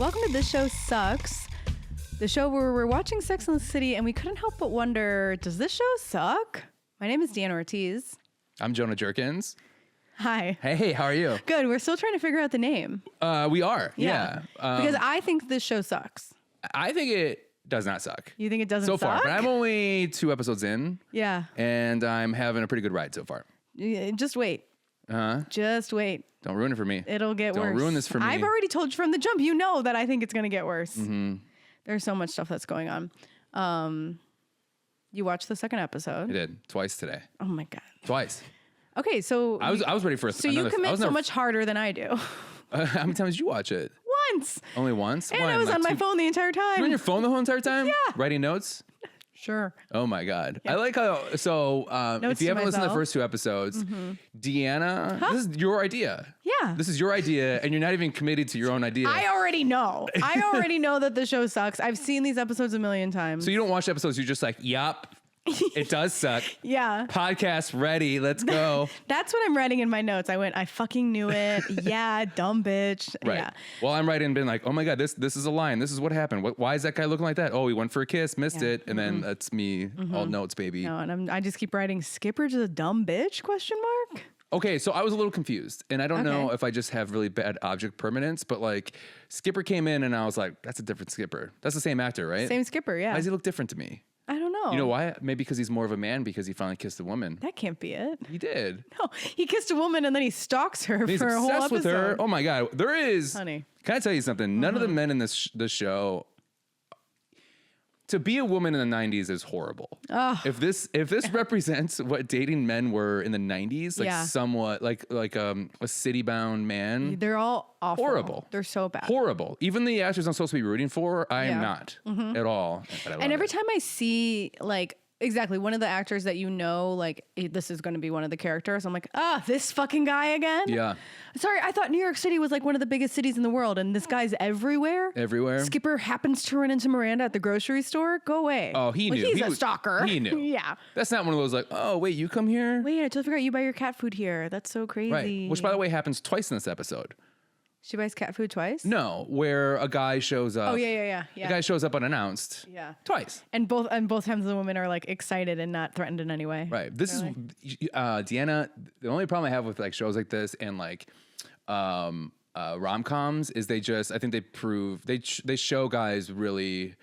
Welcome to This Show Sucks, the show where we're watching Sex and the City and we couldn't help but wonder, does this show suck? My name is Deanna Ortiz. I'm Jonah Jerkins. Hi. Hey, how are you? Good. We're still trying to figure out the name. We are. Yeah. Because I think this show sucks. I think it does not suck. You think it doesn't so suck? far, but I'm only 2 episodes in. Yeah. And I'm having a pretty good ride so far. Just wait. Just wait. Don't ruin it for me. It'll get worse. Don't ruin this for me. I've already told you from the jump. You know that I think it's going to get worse. Mm-hmm. There's so much stuff that's going on. You watched the second episode. I did. Twice today. Oh my God. Twice. Okay, so I was ready for a So you commit so much harder than I do. How many times did you watch it? Once. Only once? And I was on my phone the entire time. You were on your phone the whole entire time? Yeah. Writing notes? Sure. Oh my God. Yeah. I like how, if you haven't listened to the first 2 episodes, Deanna, this is your idea. Yeah. This is your idea, and you're not even committed to your own idea. I already know. I already know that the show sucks. I've seen these episodes a million times. So you don't watch episodes, you're just like, yup, it does suck. Yeah. Podcast ready, let's go. That's what I'm writing in my notes. I fucking knew it. Yeah, dumb bitch. Right. Yeah. Well, I'm writing, being like, oh my God, this is a line. This is what happened. Why is that guy looking like that? Oh, he went for a kiss, missed it. And then that's me, all notes, baby. No, and I just keep writing, Skipper just a dumb bitch, question mark? Okay, so I was a little confused, and I don't know Okay. if I just have really bad object permanence, but like Skipper came in and I was like, that's a different Skipper. That's the same actor, right? Same Skipper, yeah. Why does he look different to me? I don't know. You know why? Maybe because he's more of a man because he finally kissed a woman. That can't be it. He did. No, he kissed a woman and then he stalks her He's for a whole obsessed episode. with her. Oh my God. There is. Honey. Can I tell you something? None of the men in this show. To be a woman in the 90s is horrible. Oh. If this represents what dating men were in the 90s, like Yeah. somewhat like a city-bound man. They're all awful. Horrible. They're so bad. Horrible. Even the actors I'm supposed to be rooting for, I am Yeah. not at all. But I love And every it. time I see exactly one of the actors that this is going to be one of the characters, I'm like, this fucking guy again? Yeah. Sorry, I thought New York City was like one of the biggest cities in the world and this guy's everywhere. Everywhere. Skipper happens to run into Miranda at the grocery store. Go away. Oh, he knew. He's He a was- stalker. he knew. Yeah. That's not one of those like, oh, wait, you come here? Wait, I totally forgot you buy your cat food here. That's so crazy. Right. Which, by the way, happens twice in this episode. She buys cat food twice? No, where a guy shows up. Oh, yeah. A guy shows up unannounced. Yeah. Twice. And both times the women are like excited and not threatened in any way. Right. This is Deanna. The only problem I have with like shows like this and like rom-coms is I think they show guys really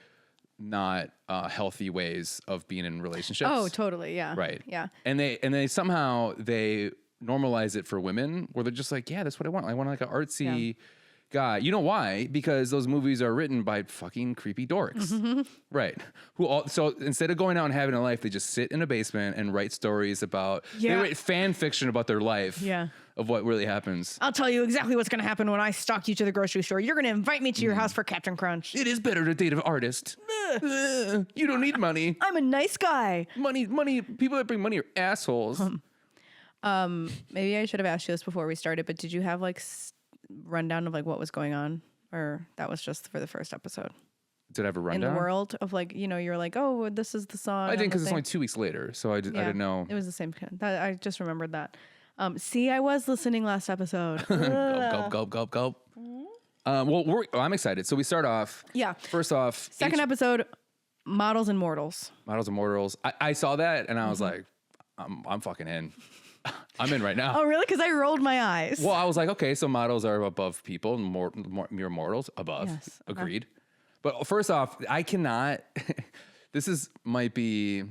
not healthy ways of being in relationships. Oh, totally. Yeah. Right. Yeah. And they somehow normalize it for women where they're just like, yeah, that's what I want. I want like an artsy guy. You know why? Because those movies are written by fucking creepy dorks. Right. So instead of going out and having a life, they just sit in a basement and write stories about, they write fan fiction about their life. Yeah. Of what really happens. I'll tell you exactly what's going to happen when I stalk you to the grocery store. You're going to invite me to your house for Captain Crunch. It is better to date an artist. You don't need money. I'm a nice guy. Money. People that bring money are assholes. Maybe I should have asked you this before we started, but did you have like rundown of like what was going on? Or that was just for the first episode? Did I have a rundown? In the world of like, you're like, oh, this is the song. I didn't because it's only 2 weeks later. So I didn't know. It was the same. I just remembered that. See, I was listening last episode. Gulp. Well, I'm excited. So we start off. Yeah. First off. Second episode, Models and Mortals. Models and Mortals. I saw that and I was like, I'm fucking in. I'm in right now. Oh, really? Because I rolled my eyes. Well, I was like, okay, so models are above people, mere mortals above. Yes. Agreed. But first off, I cannot. Might be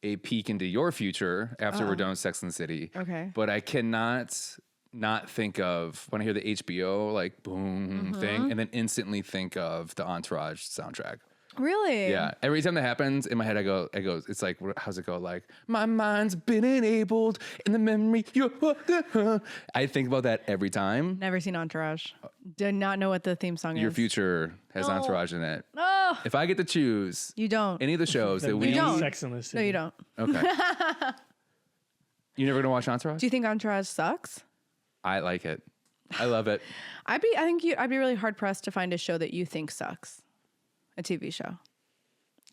a peek into your future after we're done with Sex and the City. Okay. But I cannot not think of when I hear the HBO like boom thing, and then instantly think of the Entourage soundtrack. Really? Yeah. Every time that happens in my head, it's like, how's it go? Like, my mind's been enabled in the memory. I think about that every time. Never seen Entourage. Did not know what the theme song Your is. future has Entourage in it. Oh, If I get to choose you don't. any of the shows that we... You don't. Sex and the City. No, you don't. Okay. You never gonna watch Entourage? Do you think Entourage sucks? I like it. I love it. I'd be really hard pressed to find a show that you think sucks. A TV show.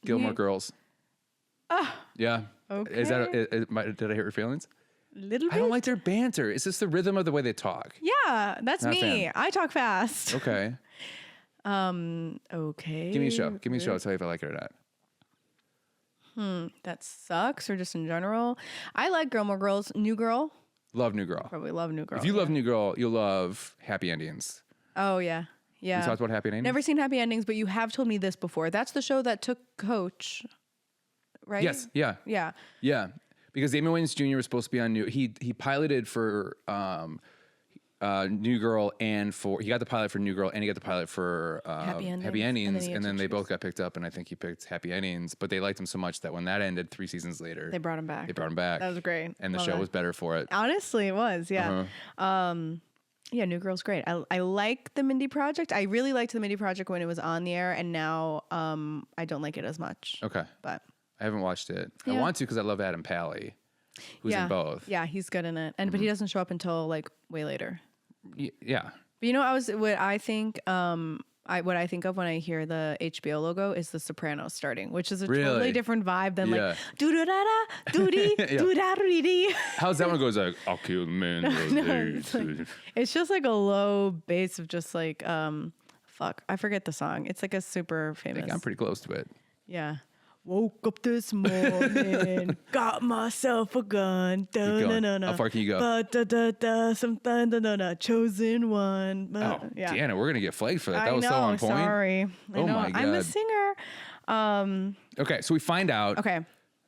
Gilmore Yeah. Girls. Yeah. Okay. Did I hurt your feelings? Little bit. I don't like their banter. It's just the rhythm of the way they talk. Yeah, that's Not a me. fan. I talk fast. Okay. Okay. Give me a show. Give me a show. I'll tell you if I like it or not. That sucks, or just in general. I like Gilmore Girls. New Girl. Love New Girl. Probably love New Girl. If you love New Girl, you'll love Happy Endings. Oh, yeah. Yeah. We talked about Happy Endings? Never seen Happy Endings, but you have told me this before. That's the show that took Coach, right? Yes. Yeah. Yeah. Yeah. Because Damon Wayans Jr. was supposed to be on he piloted for New Girl he got the pilot for New Girl and he got the pilot for Happy Endings, and then they both got picked up, and I think he picked Happy Endings, but they liked him so much that when that ended 3 seasons later, They brought him back. That was great. And the Love show that. was better for it. Honestly, it was. Yeah. Yeah, New Girl's great. I like the Mindy Project. I really liked the Mindy Project when it was on the air, and now I don't like it as much. Okay. But I haven't watched it. Yeah. I want to because I love Adam Pally, who's in both. Yeah, he's good in it. But he doesn't show up until like way later. Yeah. But you know, what I think of when I hear the HBO logo is The Sopranos starting, which is a totally different vibe than like doo da da da doo dee doo da doo dee. How's that one goes like I'll kill the man. It's just like a low bass of just like fuck, I forget the song. It's like a super famous. I think I'm pretty close to it. Yeah. Woke up this morning, got myself a gun. How far can you go? Something, chosen one. Oh, yeah. Deanna, we're gonna get flagged for that. That I was know, so on point. Sorry. Oh my God. I'm a singer. Okay, so we find out. Okay.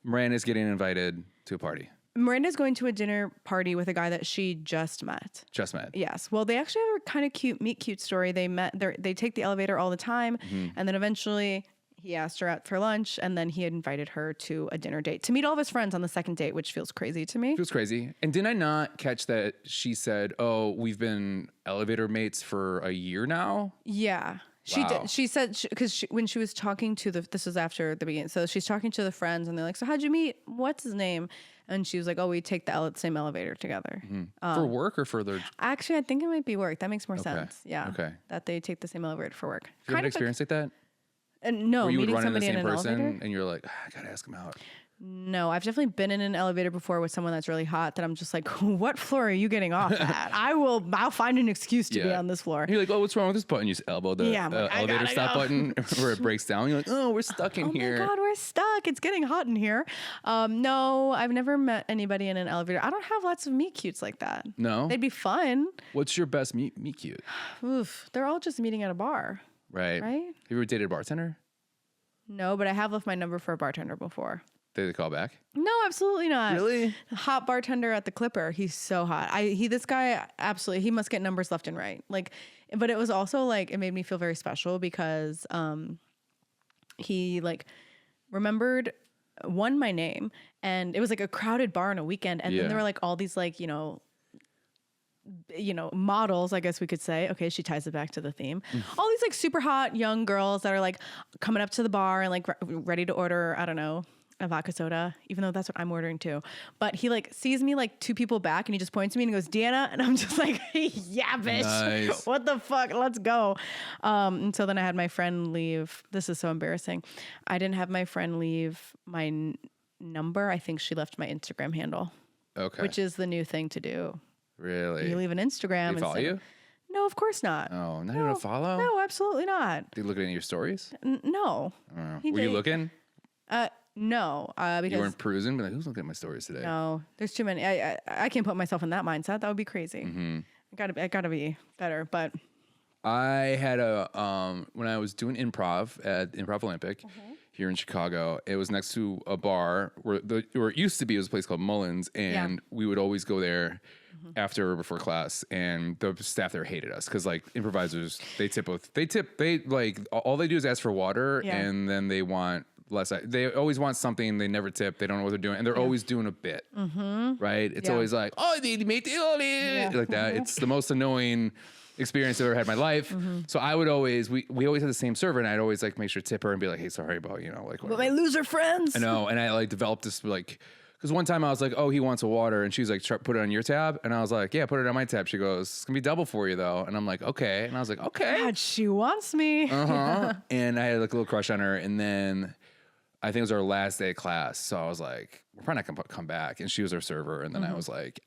Miranda's getting invited to a party. Miranda's going to a dinner party with a guy that she just met. Just met. Yes. Well, they actually have a kind of cute meet cute story. They met. They take the elevator all the time, and then eventually he asked her out for lunch, and then he had invited her to a dinner date to meet all of his friends on the second date, which feels crazy to me. Feels crazy. And did I not catch that she said, "Oh, we've been elevator mates for a year now"? Yeah. She Wow. did. She said because when she was talking to this was after the beginning. So she's talking to the friends, and they're like, "So how'd you meet? What's his name?" And she was like, "Oh, we take the same elevator together." For work or for their? Actually, I think it might be work. That makes more sense. Yeah. Okay. That they take the same elevator for work. You have an experience like that? No, Where you would meeting run into the somebody in same an person elevator. and you're like, I gotta ask him out. No, I've definitely been in an elevator before with someone that's really hot that I'm just like, what floor are you getting off at? I'll find an excuse to be on this floor. And you're like, oh, what's wrong with this button? You just elbow the I'm like, I elevator gotta stop go. button where it breaks down. You're like, oh, we're stuck in here. Oh my God, we're stuck. It's getting hot in here. No, I've never met anybody in an elevator. I don't have lots of meet cutes like that. No? They'd be fun. What's your best meet cute? Oof, they're all just meeting at a bar. Right. Right? Have you ever dated a bartender? No, but I have left my number for a bartender before. Did they call back? No, absolutely not. Really? Hot bartender at the Clipper. He's so hot. This guy, absolutely, he must get numbers left and right. Like, but it was also like, it made me feel very special because he like remembered my name, and it was like a crowded bar on a weekend. And then there were like all these like, models, I guess we could say. Okay, she ties it back to the theme. All these like super hot young girls that are like coming up to the bar and like ready to order, I don't know, a vodka soda, even though that's what I'm ordering too. But he like sees me like 2 people back and he just points to me and he goes, Deanna. And I'm just like, yeah, bitch. Nice. What the fuck? Let's go. And so then I had my friend leave. This is so embarrassing. I didn't have my friend leave my number. I think she left my Instagram handle. Okay. Which is the new thing to do. Really? You leave an Instagram. They follow you? No, of course not. Oh, not even a follow? No, absolutely not. They look at your stories? No. Were you looking? No, because You weren't perusing? Be like, who's looking at my stories today? no, there's too many. I can't put myself in that mindset. That would be crazy. I gotta be better. But I had when I was doing improv at Improv Olympic here in Chicago, it was next to a bar where it used to be, it was a place called Mullins, and we would always go there after or before class, and the staff there hated us because like improvisers, they like all they do is ask for water, and then they want less. They always want something. They never tip. They don't know what they're doing, and they're always doing a bit. Right? It's always like, oh, they made it like that. It's the most annoying experience I've ever had in my life. So I would always, we always had the same server, and I'd always like make sure to tip her and be like, hey, sorry about, like whatever. but my loser friends. I know. And I like developed this like, because one time I was like, oh, he wants a water. And she's like, put it on your tab. And I was like, yeah, put it on my tab. She goes, it's going to be double for you though. And I'm like, okay. And I was like, okay. God, she wants me. And I had like a little crush on her. And then I think it was our last day of class. So I was like, we're probably not going to come back. And she was our server. And then I was like,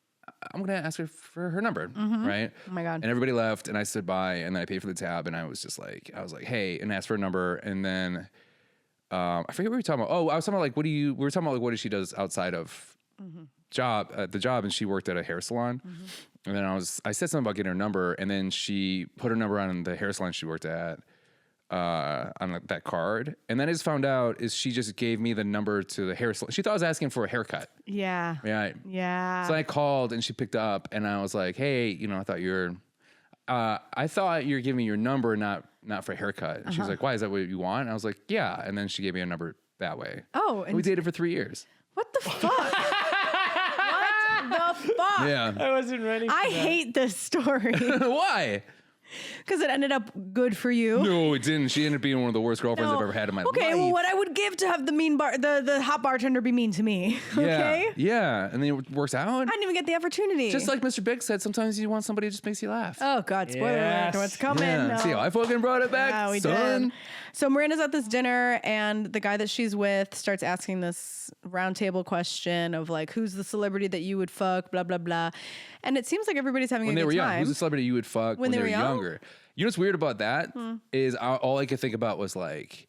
I'm going to ask her for her number. Right. Oh my God. And everybody left and I stood by and then I paid for the tab and I was like, hey, and asked for a number. And then I forget what we were talking about. Oh, I was talking about like, we were talking about like what she does outside of the job. And she worked at a hair salon. And then I said something about getting her number and then she put her number on the hair salon she worked at. On that card. And then I just found out is she just gave me the number to the hair salon. She thought I was asking for a haircut. Yeah. Right. Yeah. So I called and she picked up and I was like, hey, I thought I thought you were giving me your number, not for a haircut. And she was like, why, is that what you want? And I was like, yeah. And then she gave me a number that way. Oh. And we dated for 3 years. What the fuck? What the fuck? Yeah. I wasn't ready for I that. hate this story. Why? Because it ended up good for you. No, it didn't. She ended up being one of the worst girlfriends I've ever had in my life. Okay, well, what I would give to have the hot bartender be mean to me. Okay? Yeah. And then it works out. I didn't even get the opportunity. Just like Mr. Big said, sometimes you want somebody who just makes you laugh. Oh, God, spoiler Yes. alert. What's coming? Yeah. No. See, I fucking brought it back, Yeah, we son. did. So Miranda's at this dinner, and the guy that she's with starts asking this round table question of like, who's the celebrity that you would fuck, blah, blah, blah. And it seems like everybody's having When a they good were young, time. who's the celebrity you would fuck when they were young? younger? You know what's weird about that is all I could think about was like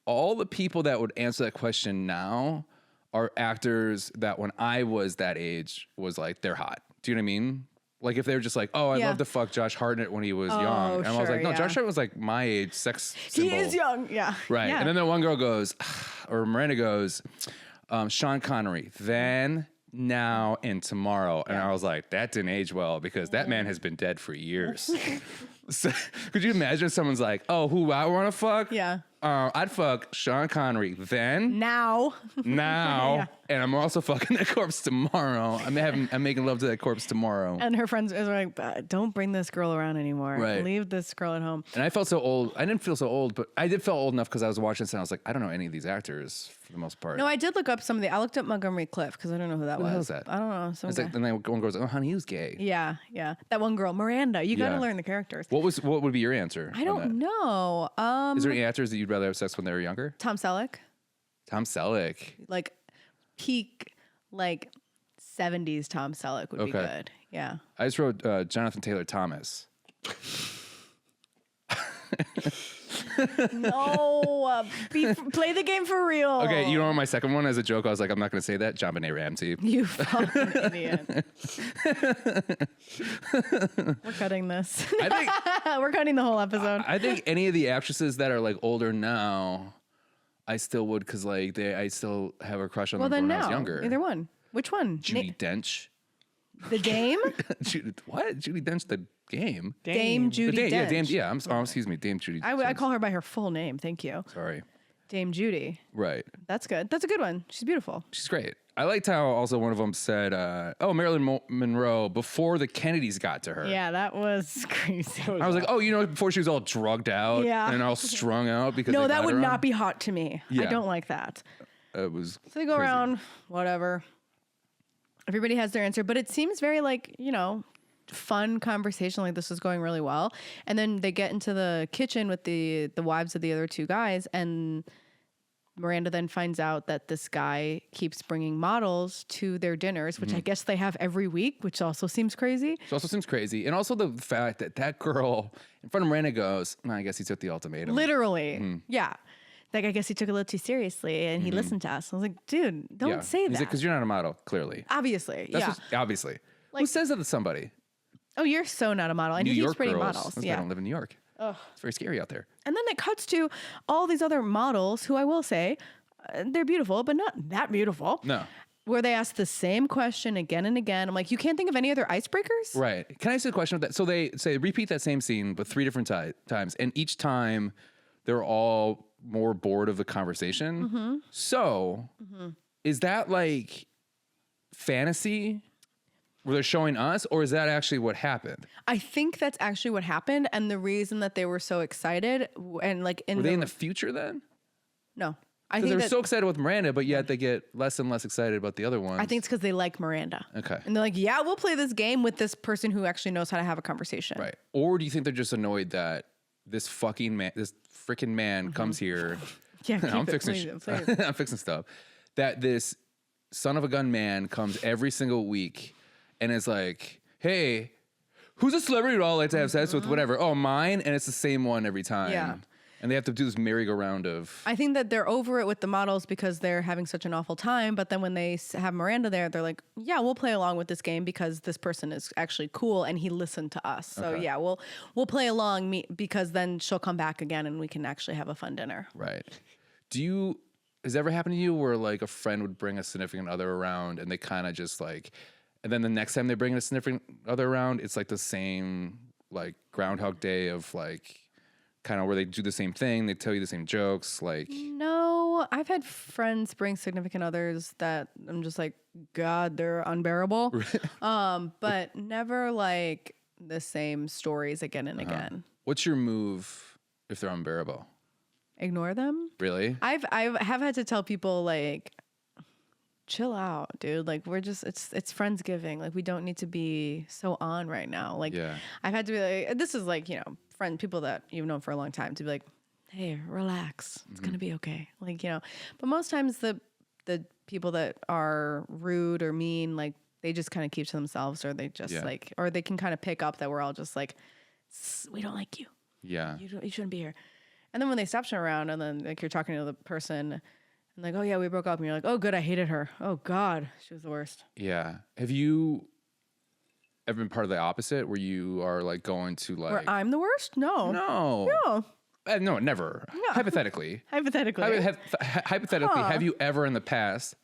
all the people that would answer that question now are actors that when I was that age was like they're hot. Do you know what I mean? Like if they were just like, oh, I'd Yeah. love to fuck Josh Hartnett when he was young. And I was sure, like, no, yeah. Josh Hartnett was like my age, sex He symbol. is young, yeah. Right. Yeah. And then the one girl goes, or Miranda goes, Sean Connery, then, now, and tomorrow. And I was like, that didn't age well because that man has been dead for years. So, could you imagine someone's like, oh, who I want to fuck? Yeah. I'd fuck Sean Connery then, Now. now, Yeah. and I'm also fucking that corpse tomorrow. I'm making love to that corpse tomorrow. And her friends are like, don't bring this girl around anymore. Right. Leave this girl at home. And I felt so old. I didn't feel so old, but I did feel old enough because I was watching this and I was like, I don't know any of these actors for the most part. No, I did look up some of the. I looked up Montgomery Clift because I don't know who that Who was. the hell is that? I don't know. Some It's guy. like, then one goes, oh, honey, he was gay. Yeah, yeah. That one girl, Miranda. You got to Yeah. learn the characters. What would be your answer? I on don't that? know. Is there any actors that you'd rather have sex when they were younger? Tom Selleck, Tom Selleck. like peak, like 70s Tom Selleck would be Okay. good. Yeah. I just wrote Jonathan Taylor Thomas. No, play the game for real. Okay, you know what my second one as a joke? I was like, I'm not going to say that. JonBenet Ramsey. You fucking idiot. We're cutting this. I think We're cutting the whole episode. I think any of the actresses that are like older now, I still would because like I still have a crush on well, them then when I was no. younger. Either one. Which one? Judy Dench. The Dame? What? Judy Dench, the game. Dame Judy Dame, yeah, Dench. Dame. Yeah, excuse me, Dame Judy. I Dench. call her by her full name. Thank you. Sorry. Dame Judy. Right. That's good. That's a good one. She's beautiful. She's great. I liked how also one of them said, "Oh, Marilyn Monroe before the Kennedys got to her." Yeah, that was crazy. I was like, "Oh, before she was all drugged out Yeah. and all strung out because No, they that got would her not on." be hot to me. I Yeah. don't like that. It was. So they go crazy. around, whatever. Everybody has their answer, but it seems very fun conversation. Like this is going really well. And then they get into the kitchen with the wives of the other two guys, and Miranda then finds out that this guy keeps bringing models to their dinners, which I guess they have every week, which also seems crazy. It also seems crazy, and also the fact that girl in front of Miranda goes, "No, I guess he took the ultimatum." Literally. Yeah. Like, I guess he took it a little too seriously and he listened to us. I was like, dude, don't Yeah. say He's that. like, "Because you're not a model, clearly." Obviously. That's yeah. obviously. Who Like- says that to somebody? Oh, you're so not a model. And New he keeps York bringing girls. models. That's why I Yeah. don't live in New York. It's very scary out there. And then it cuts to all these other models who I will say, they're beautiful, but not that beautiful. No. Where they ask the same question again and again. I'm like, you can't think of any other icebreakers? Right. Can I ask you a question with that? So they say repeat that same scene, but 3 different times, and each time they're all more bored of the conversation. Mm-hmm. So is that like fantasy where they're showing us, or is that actually what happened? I think that's actually what happened. And the reason that they were so excited and like Were they in the future then? no, I Because think they're that, so excited with Miranda, but yet they get less and less excited about the other ones. I think it's because they like Miranda. Okay. And they're like, yeah, we'll play this game with this person who actually knows how to have a conversation. Right. Or do you think they're just annoyed that this fucking man, this freaking man comes here? Yeah, I'm keep it, fixing please, please. I'm fixing stuff. That this son of a gun man comes every single week and it's like, hey, who's a celebrity you'd all like to have sex with? Whatever. Oh, mine, and it's the same one every time. Yeah. And they have to do this merry-go-round of. I think that they're over it with the models because they're having such an awful time. But then when they have Miranda there, they're like, yeah, we'll play along with this game because this person is actually cool and he listened to us. So yeah, we'll play along because then she'll come back again and we can actually have a fun dinner. Right. Has it ever happened to you where like a friend would bring a significant other around and they kind of just like, and then the next time they bring a significant other around, it's like the same like Groundhog Day of like, kind of where they do the same thing, they tell you the same jokes, like. No, I've had friends bring significant others that I'm just like, God, they're unbearable. But never like the same stories again and again. What's your move if they're unbearable? Ignore them. Really? I have had to tell people like, chill out, dude. Like it's Friendsgiving. Like we don't need to be so on right now. Like I've had to be like, this is like, people that you've known for a long time to be like, hey, relax. It's going to be okay. Like, but most times the people that are rude or mean, like they just kind of keep to themselves or they just like, or they can kind of pick up that we're all just like, we don't like you. Yeah. You shouldn't be here. And then when they stop showing around and then like you're talking to the person and like, oh yeah, we broke up. And you're like, oh good, I hated her. Oh God, she was the worst. Yeah. Have you ever been part of the opposite where you are like going to like. Where I'm the worst? No. No, never. No. Hypothetically. Hypothetically, have you ever in the past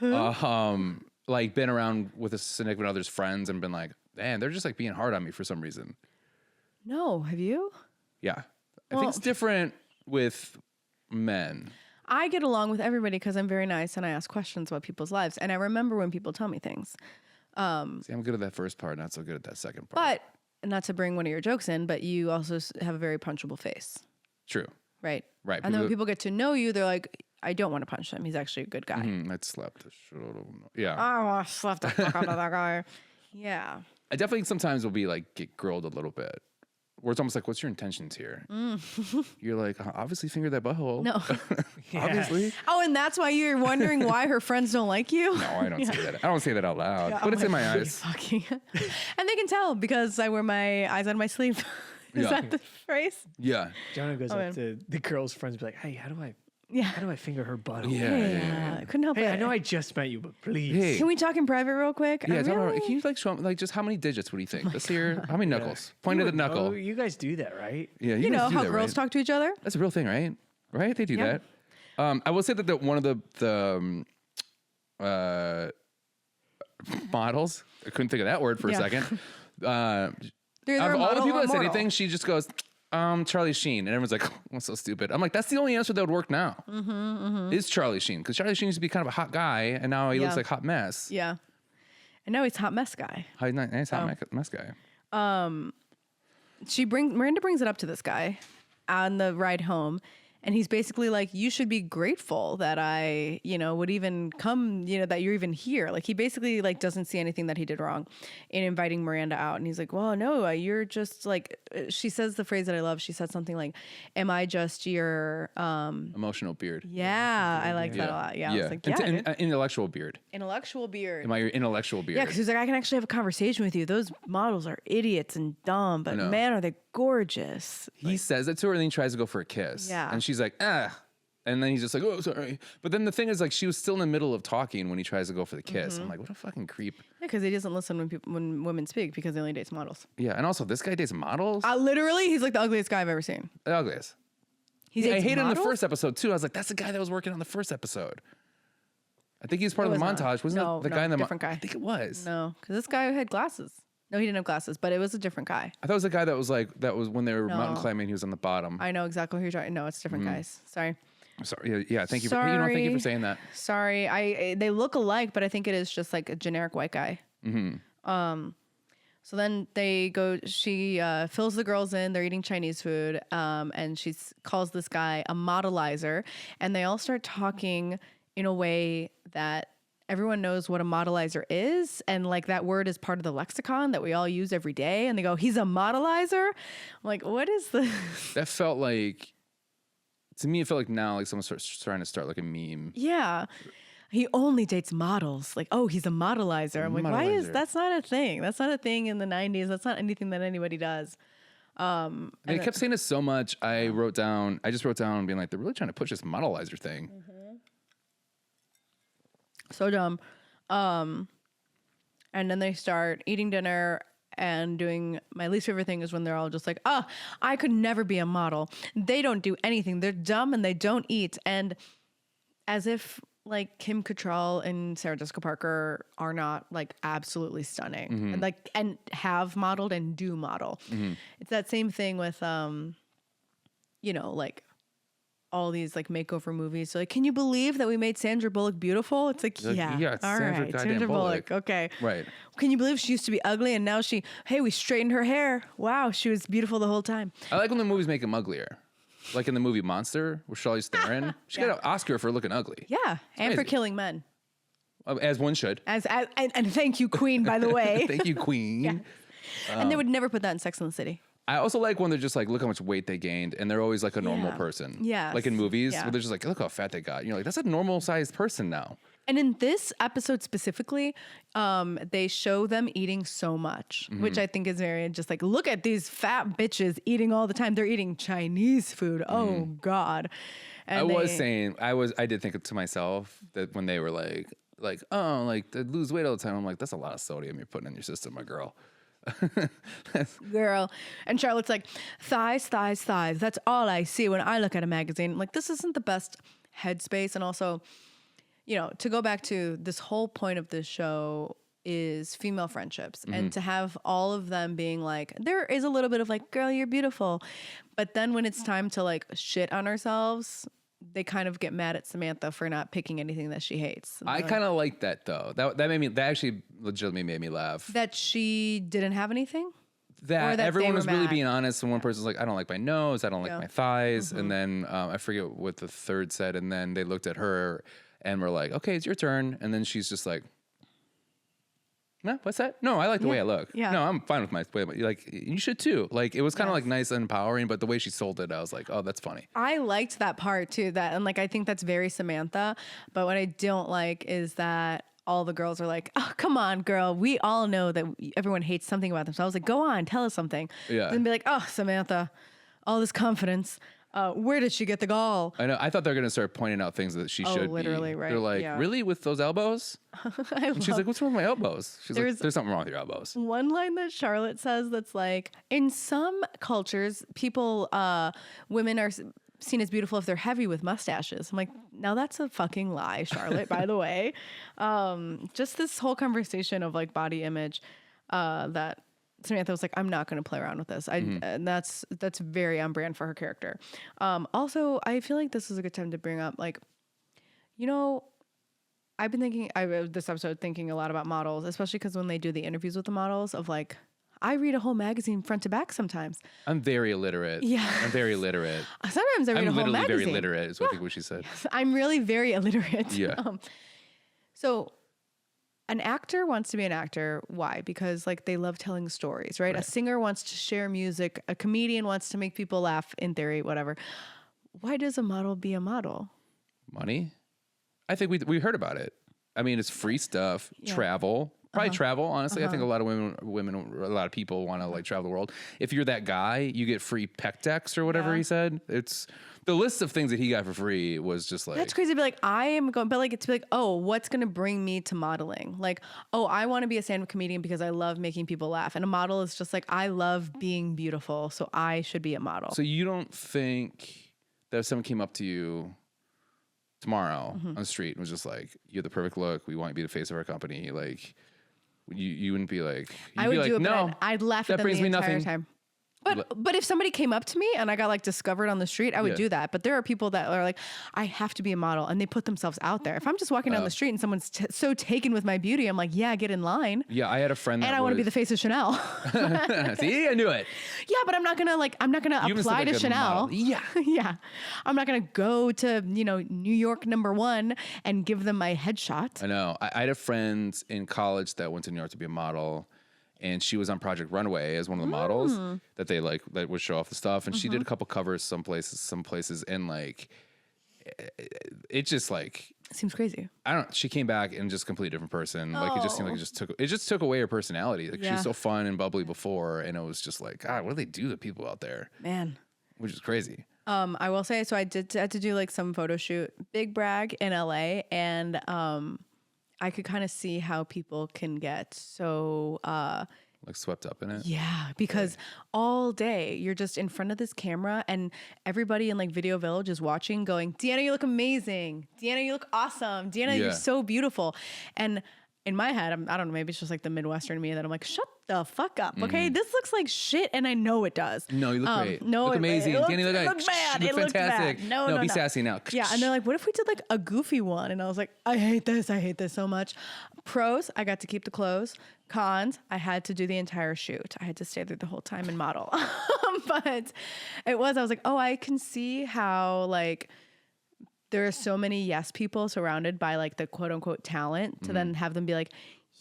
like been around with a significant other's friends and been like, man, they're just like being hard on me for some reason? No. Have you? Yeah. I think it's different with men. I get along with everybody because I'm very nice and I ask questions about people's lives. And I remember when people tell me things. See, I'm good at that first part, not so good at that second part. But not to bring one of your jokes in, but you also have a very punchable face. True. Right. Right. And then when people get to know you, they're like, I don't want to punch him. He's actually a good guy. I'd slap the shit out of him. Yeah. I slap the fuck out of that guy. Yeah. I definitely sometimes will be like, get grilled a little bit. Where it's almost like, what's your intentions here? You're like, obviously finger that butthole. No. Obviously. Oh, and that's why you're wondering why her friends don't like you? No, I don't say that. I don't say that out loud, but it's in my eyes. And they can tell because I wear my eyes on my sleeve. Is that the phrase? Yeah. Jonah goes up to the girl's friends and be like, hey, how do I finger her butt? Yeah. I couldn't help it. I know I just met you, but please. Hey. Can we talk in private real quick? Yeah, can you like show like just how many digits? What do you think? Let's hear how many knuckles. Point at the knuckle. Oh, you guys do that, right? Yeah, you know how that, girls right? talk to each other? That's a real thing, right? Right? They do that. I will say that one of the models, I couldn't think of that word for a second. Of all the people that say anything, she just goes, Charlie Sheen. And everyone's like, oh, so stupid. I'm like, that's the only answer that would work now. Is Charlie Sheen. Because Charlie Sheen used to be kind of a hot guy, and now he looks like hot mess. Yeah. And now he's hot mess guy. Nice hot mess guy. Miranda brings it up to this guy on the ride home. And he's basically like, you should be grateful that I, would even come, that you're even here. Like he basically like doesn't see anything that he did wrong in inviting Miranda out. And he's like, well, no, you're just like, she says the phrase that I love. She said something like, am I just your emotional beard? Yeah, I like that a lot. Yeah. I was like, yeah. Intellectual beard. Intellectual beard. Am I your intellectual beard? Yeah, because he's like, I can actually have a conversation with you. Those models are idiots and dumb, but man, are they gorgeous. He says it to her and then he tries to go for a kiss. Yeah. And she's like, ah. And then he's just like, oh, sorry. But then the thing is, like, she was still in the middle of talking when he tries to go for the kiss. I'm like, what a fucking creep. Yeah, because he doesn't listen when women speak because he only dates models. Yeah, and also this guy dates models. Literally, he's like the ugliest guy I've ever seen. The ugliest. I hated him in the first episode too. I was like, that's the guy that was working on the first episode. I think he was part of the montage. Wasn't it the guy in the different guy? I think it was. No, because this guy had glasses. No, he didn't have glasses, but it was a different guy. I thought it was the guy that was when they were mountain climbing. He was on the bottom. I know exactly who you're talking. No, it's different guys. Sorry. I'm sorry. Yeah. Thank you. Thank you for saying that. Sorry. They look alike, but I think it is just like a generic white guy. So then they go. She fills the girls in. They're eating Chinese food, and she calls this guy a modelizer, and they all start talking in a way that everyone knows what a modelizer is. And like that word is part of the lexicon that we all use every day. And they go, he's a modelizer. I'm like, what is this? That felt like, to me, it felt like now like someone's trying to start like a meme. Yeah. he only dates models. Like, oh, he's a modelizer. I'm like, why is Modelizer. that's not a thing? That's not a thing in the 90s. That's not anything that anybody does. They kept saying this so much. I just wrote down being like, they're really trying to push this modelizer thing. So dumb. And then they start eating dinner and doing my least favorite thing is when they're all just like, oh, I could never be a model. They don't do anything. They're dumb and they don't eat. And as if like Kim Cattrall and Sarah Jessica Parker are not like absolutely stunning and like, and have modeled and do model. It's that same thing with, you know, like all these like makeover movies. So like, can you believe that we made Sandra Bullock beautiful? It's like, yeah, it's all Sandra right, goddamn Sandra Bullock. Bullock. Okay. Right. Can you believe she used to be ugly and now hey, we straightened her hair. Wow. She was beautiful the whole time. I like when the movies make him uglier. Like in the movie Monster with Charlize Theron. She got an Oscar for looking ugly. Yeah. And for crazy. killing men. As one should. And thank you, Queen, by the way. Thank you, Queen. Yeah. And they would never put that in Sex and the City. I also like when they're just like, look how much weight they gained, and they're always like a normal person. Yes. Like in movies, Yeah. where they're just like, look how fat they got. And you're like, that's a normal sized person now. And in this episode specifically, they show them eating so much, which I think is very just like, look at these fat bitches eating all the time. They're eating Chinese food. Oh God. And I did think to myself that when they were like, oh, like they lose weight all the time. I'm like, that's a lot of sodium you're putting in your system, my girl. Girl. And Charlotte's like, thighs, thighs, thighs. That's all I see when I look at a magazine. I'm like, this isn't the best headspace. And also, you know, to go back to this whole point of this show is female friendships and to have all of them being like, there is a little bit of like, girl, you're beautiful. But then when it's time to like shit on ourselves, they kind of get mad at Samantha for not picking anything that she hates. I kind of like that though. That actually legitimately made me laugh. That she didn't have anything? That they everyone were was really mad. being honest, and one person's like, I don't like my nose, I don't like Yeah. my thighs. And then I forget what the third said. And then they looked at her and were like, okay, it's your turn. And then she's just like, no, what's that? No, I like the way I look. Yeah. No, I'm fine with my way. Like, you should too. Like, it was kind of like nice and empowering, but the way she sold it, I was like, oh, that's funny. I liked that part too. And like, I think that's very Samantha. But what I don't like is that all the girls are like, oh, come on, girl. We all know that everyone hates something about themselves. Like, go on, tell us something. Yeah. And be like, oh, Samantha, all this confidence. Where did she get the gall? I know. I thought they were going to start pointing out things that she should literally, be. right, They're like, yeah. really? With those elbows? And she's like, what's wrong with my elbows? She's like, there's something wrong with your elbows. One line that Charlotte says that's like, in some cultures, women are seen as beautiful if they're heavy with mustaches. I'm like, now that's a fucking lie, Charlotte, by the way. Just this whole conversation of like body image that Samantha was like, I'm not going to play around with this. And that's very on brand for her character. Also, I feel like this is a good time to bring up, like, you know, I've been this episode thinking a lot about models, especially because when they do the interviews with the models of like, I read a whole magazine front to back sometimes. I'm very illiterate. Yeah. I'm very illiterate. Sometimes I read a whole magazine. I'm literally very literate is what I think what she said. I'm really very illiterate. Yeah. So an actor wants to be an actor. Why? Because like they love telling stories, right? A singer wants to share music. A comedian wants to make people laugh in theory, whatever. Why does a model be a model? Money? I think we heard about it. I mean, it's free stuff, travel, probably travel. Honestly, I think a lot of a lot of people want to like travel the world. If you're that guy, you get free pec decks or whatever he said. It's the list of things that he got for free was just like, that's crazy. But like, I am going, but like, it's like, oh, what's going to bring me to modeling? Like, oh, I want to be a stand-up comedian because I love making people laugh. And a model is just like, I love being beautiful. So I should be a model. So you don't think that if someone came up to you tomorrow on the street and was just like, you have the perfect look, we want you to be the face of our company, like you wouldn't be like, I would do it, no, but I'd laugh at that them brings the me entire nothing. time. But if somebody came up to me and I got like discovered on the street, I would do that. But there are people that are like, I have to be a model, and they put themselves out there. If I'm just walking down the street and someone's so taken with my beauty, I'm like, yeah, get in line. Yeah, I had a friend that And I want to be the face of Chanel. See, I knew it. Yeah, but I'm not gonna You just apply look to like a Chanel. model. Yeah. Yeah. I'm not gonna go to, New York #1 and give them my headshot. I know. I had a friend in college that went to New York to be a model, and she was on Project Runway as one of the models that they like that would show off the stuff. And she did a couple covers some places, and like it just like Seems crazy. She came back and just a completely different person. Like it just seemed like it just took away her personality. Like she was so fun and bubbly before, and it was just like, God, what do they do to people out there? Man. Which is crazy. I will say, so I had to do like some photo shoot, big brag in LA, and I could kind of see how people can get so like swept up in it. Yeah, because all day you're just in front of this camera and everybody in like Video Village is watching going, Deanna, you look amazing. Deanna, you look awesome. Deanna, you're so beautiful. And in my head, I don't know, maybe it's just like the Midwestern me that I'm like, shut the fuck up. Okay. This looks like shit. And I know it does. No, you look great. No, look amazing. It Deanna, look bad. You look fantastic. Bad. No, be sassy now. Yeah. And they're like, what if we did like a goofy one? And I was like, I hate this so much. Pros, I got to keep the clothes. Cons, I had to do the entire shoot. I had to stay there the whole time and model. But I was like, oh, I can see how like there are so many yes people surrounded by like the quote unquote talent to then have them be like,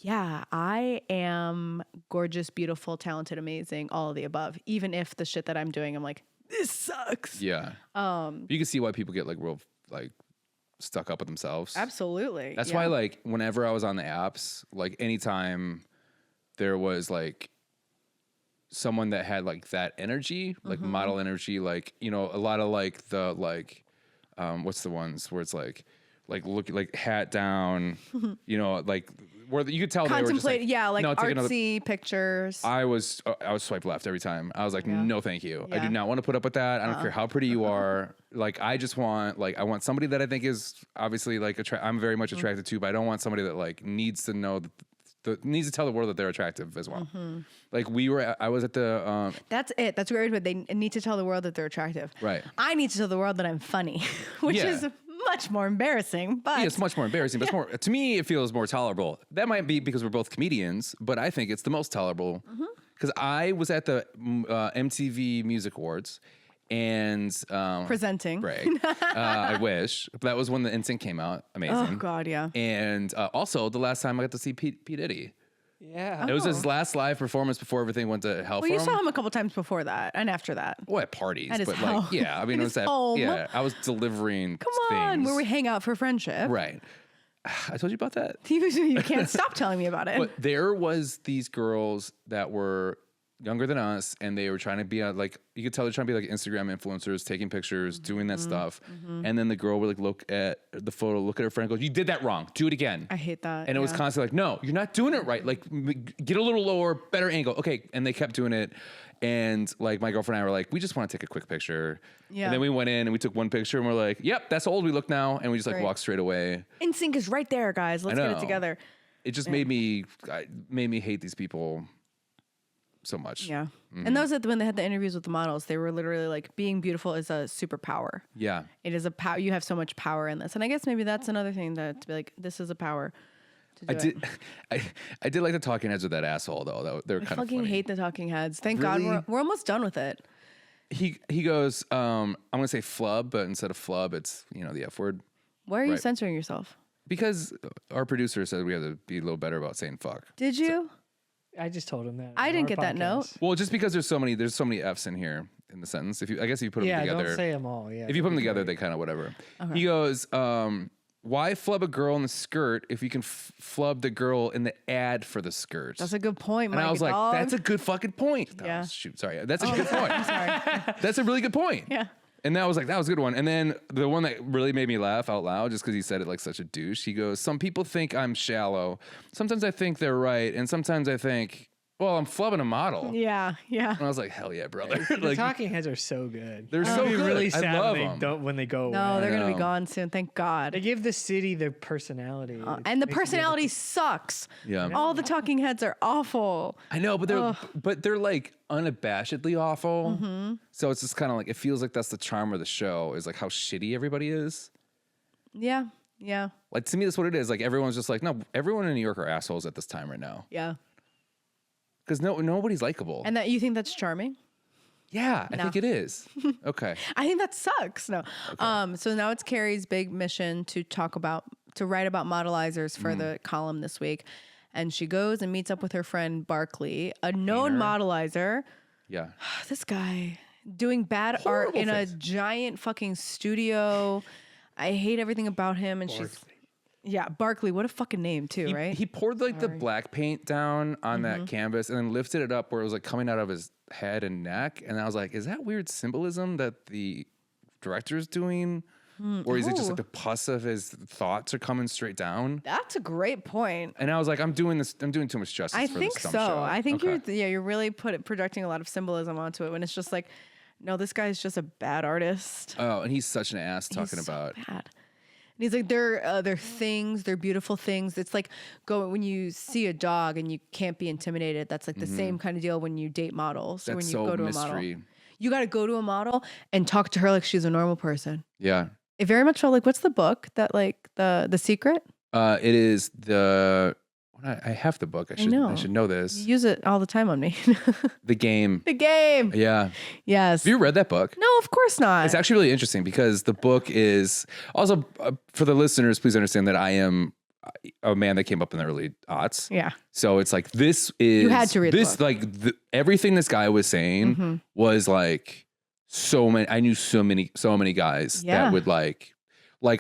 yeah, I am gorgeous, beautiful, talented, amazing, all of the above. Even if the shit that I'm doing, I'm like, this sucks. Yeah. You can see why people get like real like stuck up with themselves. Absolutely. That's why like whenever I was on the apps, like anytime there was like someone that had like that energy, like model energy, like, you know, a lot of like the like what's the ones where it's like look like hat down, you know, like where you could tell they were just like, like no, artsy pictures. I was swipe left every time. I was like, no, thank you. I Yeah. do not want to put up with that. I don't care how pretty you are. Like, I just want I want somebody that I think is obviously like I'm very much attracted to, but I don't want somebody that like needs to know needs to tell the world that they're attractive as well. Like I was at the That's it. That's weird, but they need to tell the world that they're attractive. Right. I need to tell the world that I'm funny, which is much more embarrassing. But it's much more embarrassing, but it's more, to me, it feels more tolerable. That might be because we're both comedians, but I think it's the most tolerable. Because I was at the MTV Music Awards and presenting. Brag. I wish. That was when the NSYNC came out. Amazing. Oh God, yeah. And also the last time I got to see P. Diddy. Yeah. It was his last live performance before everything went to hell for him. Well, you saw him a couple times before that and after that. Well, at parties. At his but home. like, yeah, I mean, At it was his home. I was delivering Come on, things. where we hang out for friendship. Right. I told you about that. You can't stop telling me about it. But there was these girls that were younger than us, and they were trying to be like, you could tell they're trying to be like Instagram influencers, taking pictures, doing that stuff. And then the girl would like look at the photo, look at her friend, and go, "You did that wrong. Do it again." I hate that. And it was constantly like, "No, you're not doing it right. Like, get a little lower, better angle." Okay. And they kept doing it. And like my girlfriend and I were like, we just want to take a quick picture. Yeah. And then we went in and we took one picture and we're like, yep, that's how old we look now. And we just like walked straight away. NSYNC is right there, guys. Let's get it together. It just made me hate these people so much. Yeah. And those when they had the interviews with the models, they were literally like, being beautiful is a superpower. Yeah. It is a power. You have so much power in this. And I guess maybe that's another thing to be like, this is a power. I did like the talking heads with that asshole though. They're kind of funny. I fucking hate the talking heads. Thank God we're almost done with it. He goes, I'm gonna say flub, but instead of flub, it's the F word. Why are you censoring yourself? Because our producer said we have to be a little better about saying fuck. Did you? I just told him that. I didn't get that note. Well, just because there's so many F's in here in the sentence. If you put them together. Don't say them all. Yeah. If you put them together, they kind of whatever. Okay. He goes, why flub a girl in the skirt if you can flub the girl in the ad for the skirt? That's a good point, And I was like, that's a good fucking point. Yeah. Oh, shoot, sorry. That's a good point. I'm sorry. That's a really good point. Yeah. And that was like, that was a good one. And then the one that really made me laugh out loud, just because he said it like such a douche, he goes, some people think I'm shallow. Sometimes I think they're right. And sometimes I think, well, I'm flubbing a model. Yeah, yeah. And I was like, hell yeah, brother. The like, talking heads are so good. They're so good. Really sad I love them. when they go away. No, they're going to be gone soon. Thank God. They give the city their personality. And the personality sucks. Yeah. All the talking heads are awful. I know, but they're like unabashedly awful. Mm-hmm. So it's just kind of like, it feels like that's the charm of the show, is like how shitty everybody is. Yeah, yeah. Like, to me, that's what it is. Like, everyone's just like, no, everyone in New York are assholes at this time right now. Yeah. Because nobody's likable. And that you think that's charming? Yeah, I think it is. Okay. I think that sucks. No. Okay. So now it's Carrie's big mission to write about modelizers for the column this week. And she goes and meets up with her friend Barkley, a known modelizer. Yeah. This guy doing bad art in a giant fucking studio. I hate everything about him. And Yeah, Barkley. What a fucking name too, right? He poured like the black paint down on that canvas and then lifted it up where it was like coming out of his head and neck. And I was like, is that weird symbolism that the director's doing? Or is it just like the pus of his thoughts are coming straight down? That's a great point. And I was like, I'm doing too much justice I for think this so. dumb show. I think you're really projecting a lot of symbolism onto it when it's just like, no, this guy's just a bad artist. Oh, and he's such an ass talking He's about. so bad. And he's like, they're things, they're beautiful things. It's like when you see a dog and you can't be intimidated. That's like the same kind of deal when you date models. That's when you so go to mystery. a model. You got to go to a model and talk to her like she's a normal person. Yeah. It very much felt like, what's the book that like the Secret? It is I have the book. I should know this. You use it all the time on me. The Game. The Game. Yeah. Yes. Have you read that book? No, of course not. It's actually really interesting because the book is also for the listeners. Please understand that I am a man that came up in the early aughts. Yeah. So it's like this is you had to read this the book. like everything this guy was saying was like so many. I knew so many guys that would like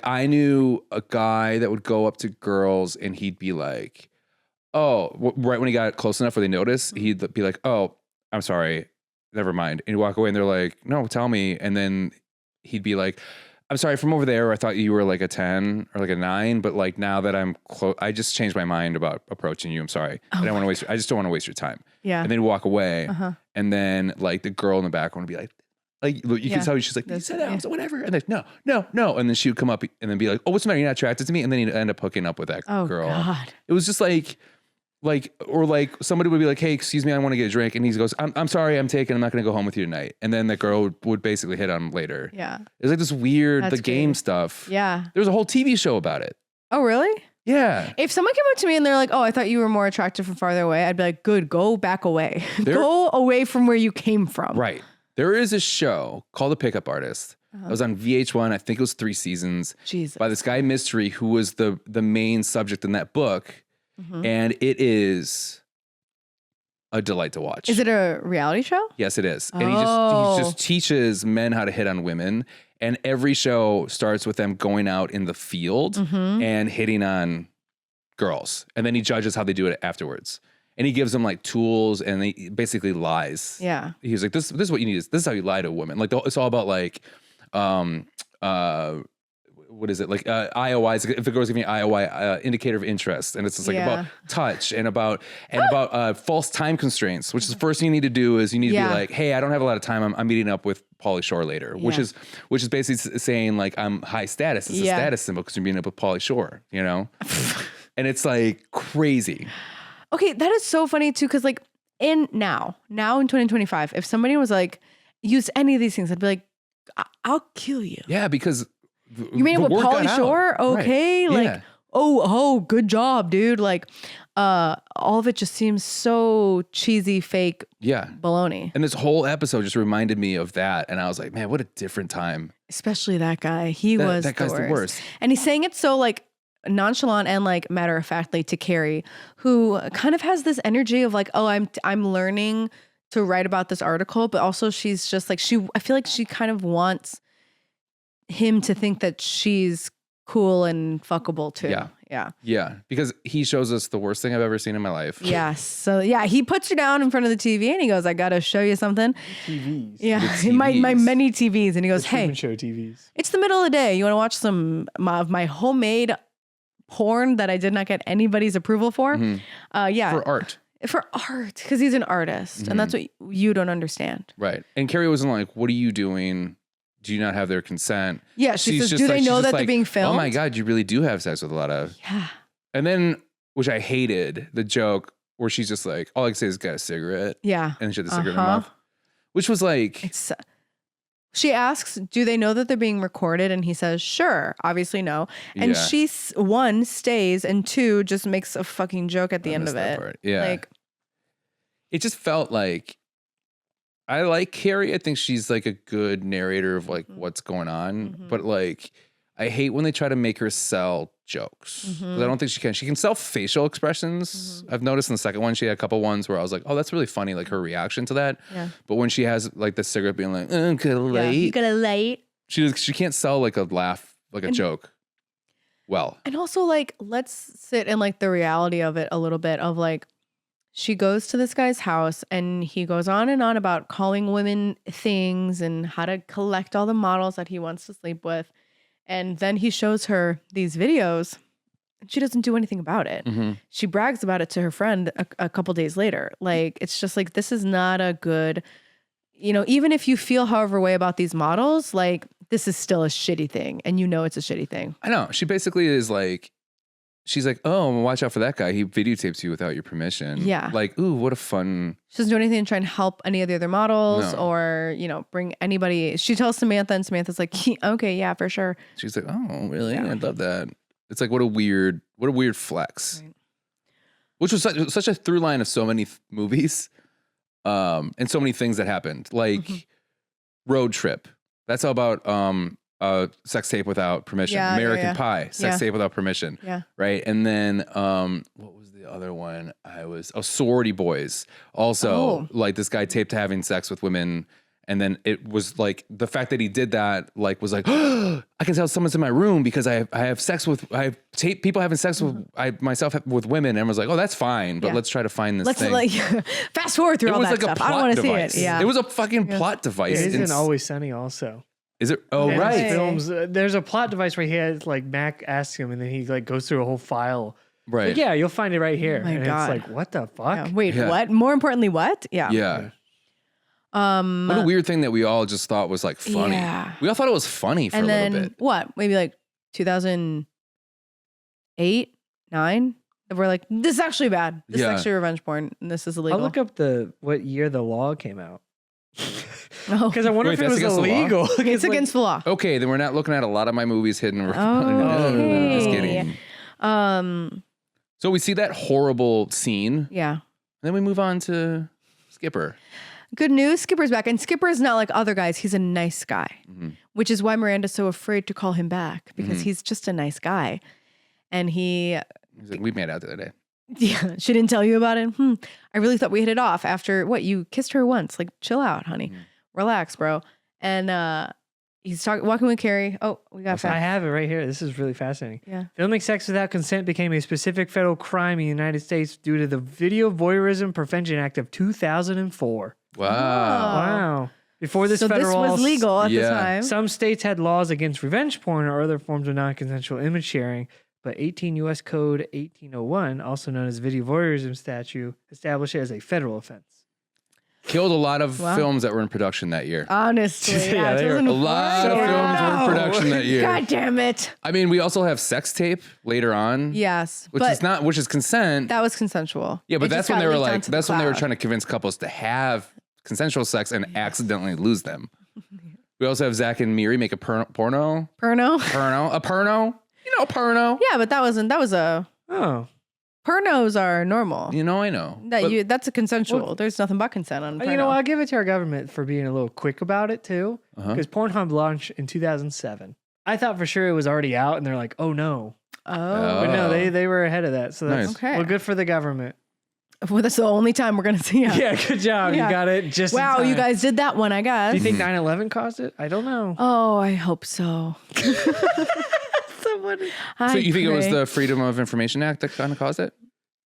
I knew a guy that would go up to girls and he'd be like, oh, right when he got close enough where they noticed, he'd be like, oh, I'm sorry, never mind. And he'd walk away and they're like, no, tell me. And then he'd be like, I'm sorry, from over there, I thought you were like a 10 or like a 9, but like now that I'm close, I just changed my mind about approaching you. I'm sorry. I just don't want to waste your time. Yeah. And then he'd walk away. And then like the girl in the back would be like you can tell she's like, you said that, whatever. And they're no. And then she would come up and then be like, oh, what's the matter? You're not attracted to me? And then he'd end up hooking up with that girl. God. It was just like somebody would be like, hey, excuse me, I want to get a drink. And he goes, I'm sorry, I'm not going to go home with you tonight. And then the girl would basically hit on him later. Yeah. It was like this weird, That's the Game stuff. Yeah. There was a whole TV show about it. Oh, really? Yeah. If someone came up to me and they're like, oh, I thought you were more attractive from farther away, I'd be like, good, go back away. Go away from where you came from. Right. There is a show called The Pickup Artist. It was on VH1. I think it was 3 seasons. Jesus. By this guy Mystery, who was the main subject in that book. And it is a delight to watch. Is it a reality show? Yes, it is. And he just teaches men how to hit on women. And every show starts with them going out in the field and hitting on girls. And then he judges how they do it afterwards. And he gives them like tools and he basically lies. Yeah. He's like, this is what you need. This is how you lie to a woman. Like it's all about like, what is it? Like IOIs, if the girl's giving you IOI, indicator of interest. And it's just like about touch and about false time constraints, which is the first thing you need to do is you need to be like, hey, I don't have a lot of time. I'm meeting up with Pauly Shore later, which is basically saying like I'm high status. It's a status symbol because you're meeting up with Pauly Shore, you know? And it's like crazy. Okay, that is so funny too, because like now in 2025, if somebody was like, use any of these things, I'd be like, I'll kill you. Yeah, because you mean it with Pauly Shore? Okay, right. like oh, good job, dude. Like, all of it just seems so cheesy, fake, baloney. And this whole episode just reminded me of that, and I was like, man, what a different time. Especially that guy. That guy's the worst. And he's saying it so like nonchalant and like matter of factly to Carrie, who kind of has this energy of like, oh, I'm learning to write about this article, but also she's just like I feel like she kind of wants him to think that she's cool and fuckable too. Yeah. Because he shows us the worst thing I've ever seen in my life. Yes. So yeah, he puts you down in front of the TV and he goes, I gotta show you something. TVs. Yeah. My many TVs. And he goes, hey, show TVs. It's the middle of the day. You want to watch some of my homemade porn that I did not get anybody's approval for? Yeah. For art. Because he's an artist. And that's what you don't understand. Right. And Carrie wasn't like, what are you doing? Do you not have their consent? Yeah, she says, do they know that they're being filmed? Oh my God, you really do have sex with a lot of. Yeah. And then, which I hated, the joke where she's just like, all I can say is got a cigarette. Yeah. And she had the cigarette in her mouth. Which was like. She asks, do they know that they're being recorded? And he says, sure, obviously no. And she, 1, stays, and 2, just makes a fucking joke at the end of it. Part. Yeah. Like, it just felt like, I like Carrie. I think she's like a good narrator of like what's going on. But like, I hate when they try to make her sell jokes. 'Cause I don't think she can. She can sell facial expressions. I've noticed in the second one, she had a couple ones where I was like, oh, that's really funny. Like her reaction to that. Yeah. But when she has like the cigarette being like, got a light. you got a light. She can't sell like a laugh, like a joke. well. And also, like, let's sit in like the reality of it a little bit of like, she goes to this guy's house and he goes on and on about calling women things and how to collect all the models that he wants to sleep with. And then he shows her these videos. She doesn't do anything about it. Mm-hmm. She brags about it to her friend a couple days later. Like, it's just like, this is not a good, you know, even if you feel however way about these models, like, this is still a shitty thing. And you know it's a shitty thing. I know. She basically is like, she's like, oh, watch out for that guy. He videotapes you without your permission. Yeah. Like, ooh, what a fun. She doesn't do anything to try and help any of the other models No. or, you know, bring anybody. She tells Samantha and Samantha's like, okay, yeah, for sure. She's like, oh, really? Yeah. I love that. It's like, what a weird flex. Right. Which was such a through line of so many movies and so many things that happened. Like Road Trip. That's all about sex tape without permission. Yeah, American Pie, sex Yeah. tape without permission. Yeah. Right. And then what was the other one? Sorority Boys. Also, like this guy taped having sex with women. And then it was like the fact that he did that, like, was like, oh, I can tell someone's in my room because I have tape people having sex with myself with women, and was like, oh, that's fine, but Yeah. let's try to find this Let's thing. like fast forward through It all was that like a stuff. I don't plot want to see device. it. Yeah. It was a fucking plot device. It is in It's- Always Sunny also. Is it? Oh, In his right. Films. There's a plot device where he has like Mac asks him, and then he like goes through a whole file. Right. Like, yeah, you'll find it right here. Oh my and God. it's like, what the fuck? Yeah. Wait, Yeah. what? More importantly, what? Yeah. Yeah. What a weird thing that we all just thought was like funny. Yeah. We all thought it was funny for And a then little bit. what? Maybe like 2008, 9. We're like, this is actually bad. This Yeah. is actually revenge porn. And this is I'll illegal. look up what year the law came out. Oh. Because I wonder Wait, if it that's was against the law? illegal. It's against the law. Okay, then we're not looking at a lot of my movies hidden. Okay. Just kidding. So we see that horrible scene. Yeah. Then we move on to Skipper. Good news, Skipper's back. And Skipper is not like other guys. He's a nice guy, Mhm. which is why Miranda's so afraid to call him back because he's just a nice guy. And He's like, we made out the other day. yeah, she didn't tell you about it. I really thought we hit it off after what? You kissed her once. Like, chill out, honey. Relax, bro. And he's walking with Carrie. Oh, we got I fast. have it right here. This is really fascinating. Yeah. Filming sex without consent became a specific federal crime in the United States due to the Video Voyeurism Prevention Act of 2004. Wow. Wow. Before this so this federal was legal at the Yeah. time. Some states had laws against revenge porn or other forms of non-consensual image sharing, but 18 U.S. Code 1801, also known as Video Voyeurism Statute, established it as a federal offense. Killed a lot of Wow. films that were in production that year. Honestly. Yeah, they were- A lot of films were in production that year. God damn it. I mean, we also have sex tape later on. Yes. Which but is consent. that was consensual. Yeah, but It that's just when got they were leaked like, onto the that's when they were cloud. trying to convince couples to have consensual sex and accidentally lose them. We also have Zach and Miri make a porno. Perno? A porno. You know, porno. Yeah, but that was a Oh. pernos are normal. You know, I know. That's a consensual. There's nothing but consent on You know, porno. I'll give it to our government for being a little quick about it too, Uh-huh. because Pornhub launched in 2007. I thought for sure it was already out, and they're like, "Oh no!" Oh. But no, Oh. they were ahead of that. So that's Nice. Okay. well, good for the government. Well, that's the only time we're gonna see it. Yeah, good job. Yeah. You got it just. in Wow, you time. guys did that one, I guess. Do you think 9/11 caused it? I don't know. Oh, I hope so. Someone, So you think it was pray. the Freedom of Information Act that kind of caused it?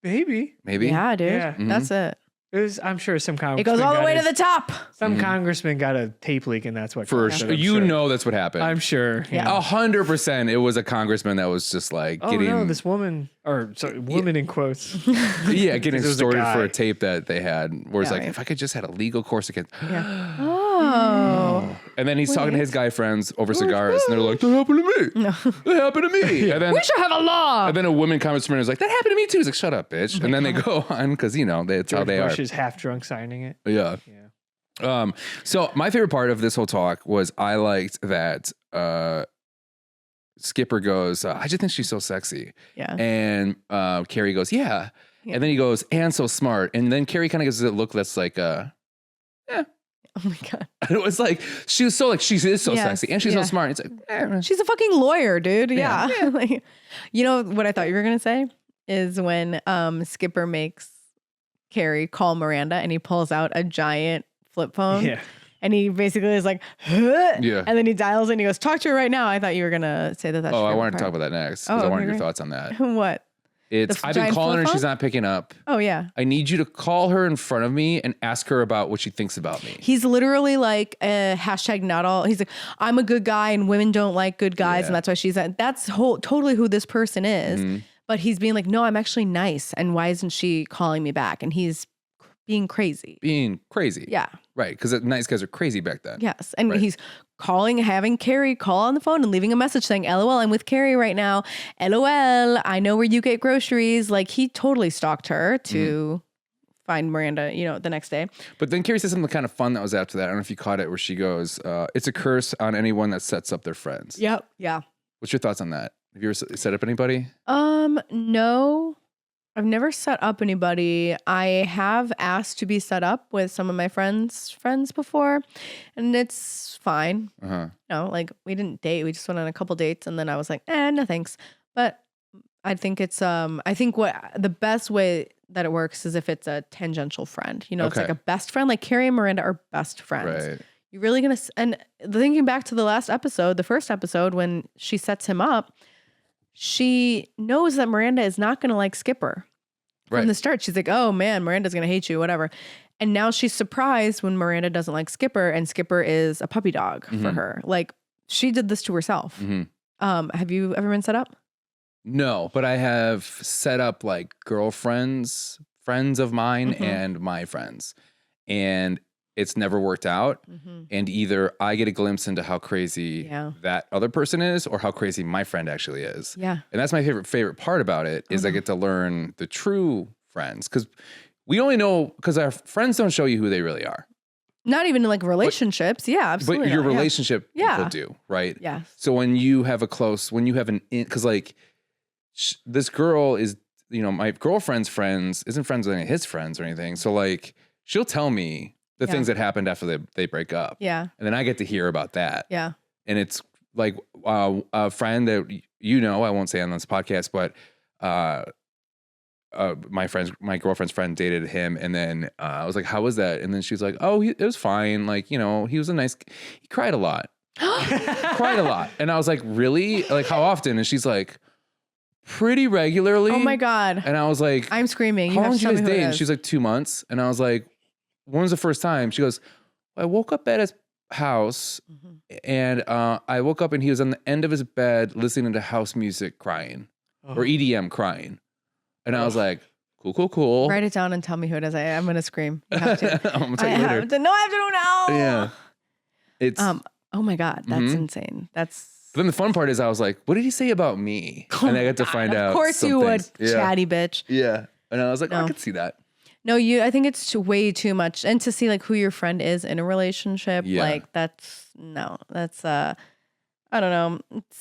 maybe Maybe. Yeah, dude. Yeah. That's it. it was. I'm sure some It congressman goes all the got way to his- the top. Some congressman got a tape leak, and that's what. For caused it, sure. I'm You sure. know that's what happened. I'm sure. Yeah. 100%. It was a congressman that was just like Oh getting, no, this woman, or sorry, woman in quotes. yeah, getting 'Cause it was a extorted for guy. a tape that they had. Where it's Yeah, like, right. if I could just had a legal course against. Yeah. Oh. And then he's talking to his guy friends over cigars, and they're like, "That happened to me. No. That happened to me." And then, We should have a law. and then a woman congressman is like, "That happened to me too." He's like, "Shut up, bitch." And then they go on because that's how George they Bush is half drunk signing it. are. Yeah. Yeah. So my favorite part of this whole talk was I liked that Skipper goes, "I just think she's so sexy," Yeah. and Carrie goes, "Yeah," Yeah. and then he goes, "And so smart," and then Carrie kind of gives it a look that's like, Oh my God. it was like she is so Yes, sexy and she's so yeah. smart. It's like, She's a fucking lawyer, dude. Yeah. Yeah. Like, you know what I thought you were gonna say is when Skipper makes Carrie call Miranda and he pulls out a giant flip phone Yeah. And he basically is like, huh? Yeah. And then he dials and he goes, talk to her right now. I thought you were going to say that. Oh, I wanted to talk about that next because I wanted your thoughts on that. What? I've been calling her and she's not picking up. Oh, yeah. I need you to call her in front of me and ask her about what she thinks about me. He's literally like hashtag not all. He's like, I'm a good guy and women don't like good guys. And that's why she's that's totally who this person is. But he's being like, no, I'm actually nice. And why isn't she calling me back? And he's being crazy. Yeah. Right. Because nice guys are crazy back then. Yes. And he's having Carrie call on the phone and leaving a message saying, LOL, I'm with Carrie right now. LOL, I know where you get groceries. Like he totally stalked her to find Miranda, the next day. But then Carrie said something kind of fun that was after that. I don't know if you caught it, where she goes, it's a curse on anyone that sets up their friends. Yep. Yeah. What's your thoughts on that? Have you ever set up anybody? No. I've never set up anybody. I have asked to be set up with some of my friends before, and it's fine. Like we didn't date. We just went on a couple dates, and then I was like, no thanks. But I think it's I think what the best way that it works is if it's a tangential friend. It's like a best friend. Like Carrie and Miranda are best friends. Right. You're really gonna. And thinking back to the first episode when she sets him up, she knows that Miranda is not going to like Skipper from the start. She's like, oh man, Miranda's going to hate you, whatever. And now she's surprised when Miranda doesn't like Skipper and Skipper is a puppy dog for her. Like she did this to herself. Have you ever been set up? No, but I have set up like friends of mine and my friends. And it's never worked out. And either I get a glimpse into how crazy that other person is or how crazy my friend actually is. Yeah. And that's my favorite part about it is I get to learn the true friends. Because we only know, because our friends don't show you who they really are. Not even in like relationships. Absolutely. But your relationship people do, right? Yeah. So when you have because like this girl is, my girlfriend's friends isn't friends with any of his friends or anything. So like she'll tell me the things that happened after they break up. Yeah. And then I get to hear about that. Yeah. And it's like a friend that, I won't say on this podcast, but my girlfriend's friend dated him. And then I was like, how was that? And then she's like, oh, it was fine. Like, he was he cried a lot. Cried a lot. And I was like, really? Like how often? And she's like, pretty regularly. Oh my God. And I was like, I'm screaming. How long did you guys date? And she's like 2 months. And I was like, when was the first time? She goes, I woke up at his house and I woke up and he was on the end of his bed listening to house music crying or EDM crying. And I was like, cool. Write it down and tell me who it is. I'm going to scream. You have to. I'm going to tell you later. I have to know now. Yeah. It's. Oh my God. That's insane. But then the fun part is I was like, what did he say about me? And I got to find out. Of course you would, chatty bitch. Yeah. And I was like, I could see that. No, I think it's way too much. And to see like who your friend is in a relationship, like that's I don't know.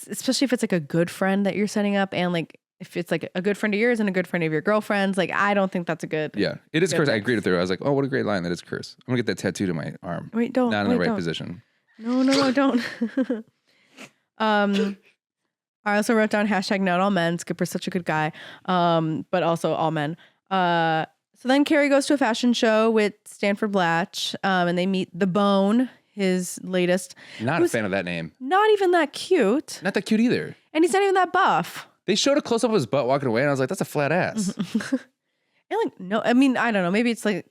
Especially if it's like a good friend that you're setting up and like if it's like a good friend of yours and a good friend of your girlfriend's, like I don't think that's a good. Yeah, it is curse. I agreed with her. I was like, oh, what a great line. That is curse. I'm gonna get that tattooed to my arm. Wait, don't. Not in the right position. No, don't. I also wrote down hashtag not all men. Skipper's such a good guy. But also all men. So then Carrie goes to a fashion show with Stanford Blatch, and they meet The Bone, his latest. Not a fan of that name. Not even that cute. Not that cute either. And he's not even that buff. They showed a close up of his butt walking away, and I was like, that's a flat ass. And like, no, I mean, I don't know. Maybe it's like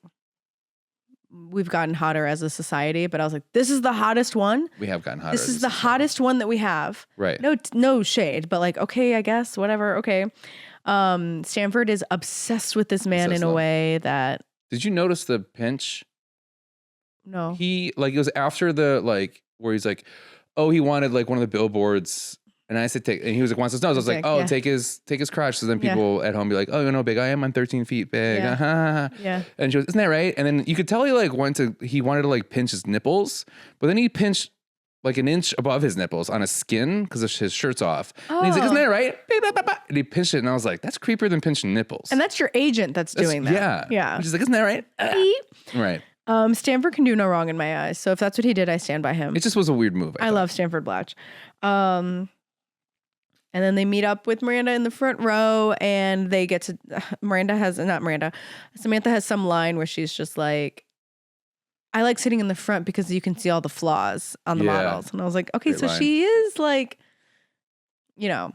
we've gotten hotter as a society, but I was like, this is the hottest one. We have gotten hotter. This is the hottest one that we have. Right. No shade, but like, okay, I guess, whatever. Okay. Stanford is obsessed with this man in a way that. Did you notice the pinch? No. It was after where he's like, oh, he wanted like one of the billboards. And I said, and he was like, wants his nose. I was like, oh, take his crotch. So then people at home be like, oh, big. I am. I'm 13 feet big. Yeah. And she goes, isn't that right? And then you could tell he wanted to like pinch his nipples, but then he pinched like an inch above his nipples on his skin because his shirt's off. Oh. And he's like, isn't that right? And he pinched it. And I was like, that's creepier than pinching nipples. And that's your agent that's doing that. Yeah. Yeah. And she's like, isn't that right? Right. Stanford can do no wrong in my eyes. So if that's what he did, I stand by him. It just was a weird move. I love Stanford Blatch. And then they meet up with Miranda in the front row and they get to, Samantha has some line where she's just like, I like sitting in the front because you can see all the flaws on the models. And I was like, okay, Great so line. she is like, you know,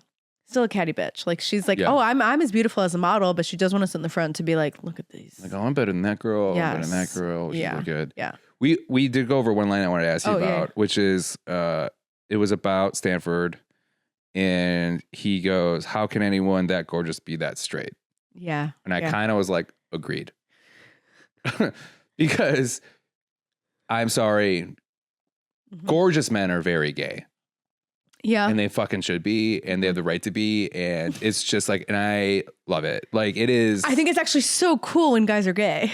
still a catty bitch. Like she's like, oh, I'm as beautiful as a model, but she does want to sit in the front to be like, look at these. Like, oh, I'm better than that girl. I'm better than that Yes. girl. She's Yeah. so good. Yeah. We did go over one line I wanted to ask you Oh, about, yeah. which is it was about Stanford, and he goes, "How can anyone that gorgeous be that straight?" Yeah. And I yeah. kind of was like, agreed, because I'm sorry, Mhm. gorgeous men are very gay. Yeah. And they fucking should be, and they have the right to be, and it's just like, and I love it. Like it is. I think it's actually so cool when guys are gay.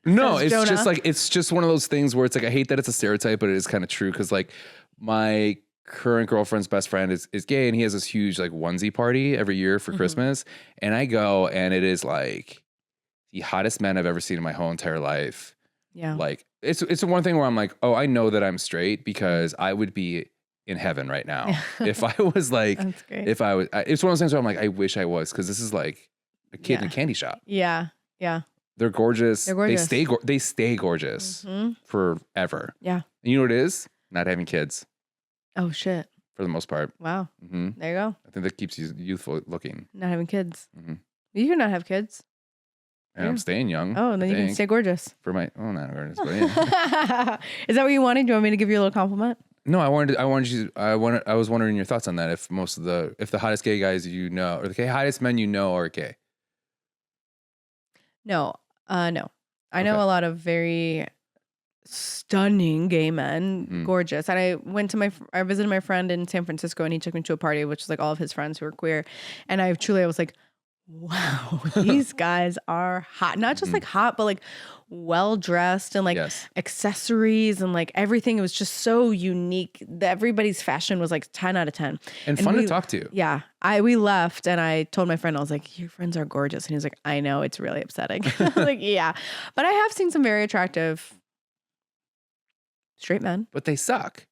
No, Says it's Jonah. just like, it's just one of those things where it's like, I hate that it's a stereotype, but it is kind of true. Cause like my current girlfriend's best friend is gay, and he has this huge like onesie party every year for Christmas. And I go, and it is like the hottest men I've ever seen in my whole entire life. Yeah. Like it's one thing where I'm like, oh, I know that I'm straight because I would be in heaven right now. If I was like, That's great. if I was, it's one of those things where I'm like, I wish I was, because this is like a kid in a candy shop. Yeah. Yeah. They're gorgeous. They're gorgeous. They stay gorgeous forever. Yeah. And you know what it is? Not having kids Oh shit. for the most part. Wow. Hmm There you go. I think that keeps you youthful looking. Not having kids. Mhm. You can not have kids. And I'm Yeah. staying young. Oh, and then I you can think, stay gorgeous. for my. Oh, not gorgeous, but yeah. Is that what you wanted? Do you want me to give you a little compliment? No, I was wondering your thoughts on that. If the hottest gay guys you know, or the hottest men you know are gay. No. No. I know Okay. a lot of very stunning gay men, Mm. gorgeous. And I visited my friend in San Francisco, and he took me to a party, which was like all of his friends who were queer. And I was like, wow, these guys are hot. Not just like hot, but like well dressed and like Yes. accessories and like everything. It was just so unique. Everybody's fashion was like 10 out of 10. And fun to talk to. Yeah. We left, and I told my friend, I was like, your friends are gorgeous. And he was like, I know, it's really upsetting. I was like, yeah. But I have seen some very attractive straight men. But they suck.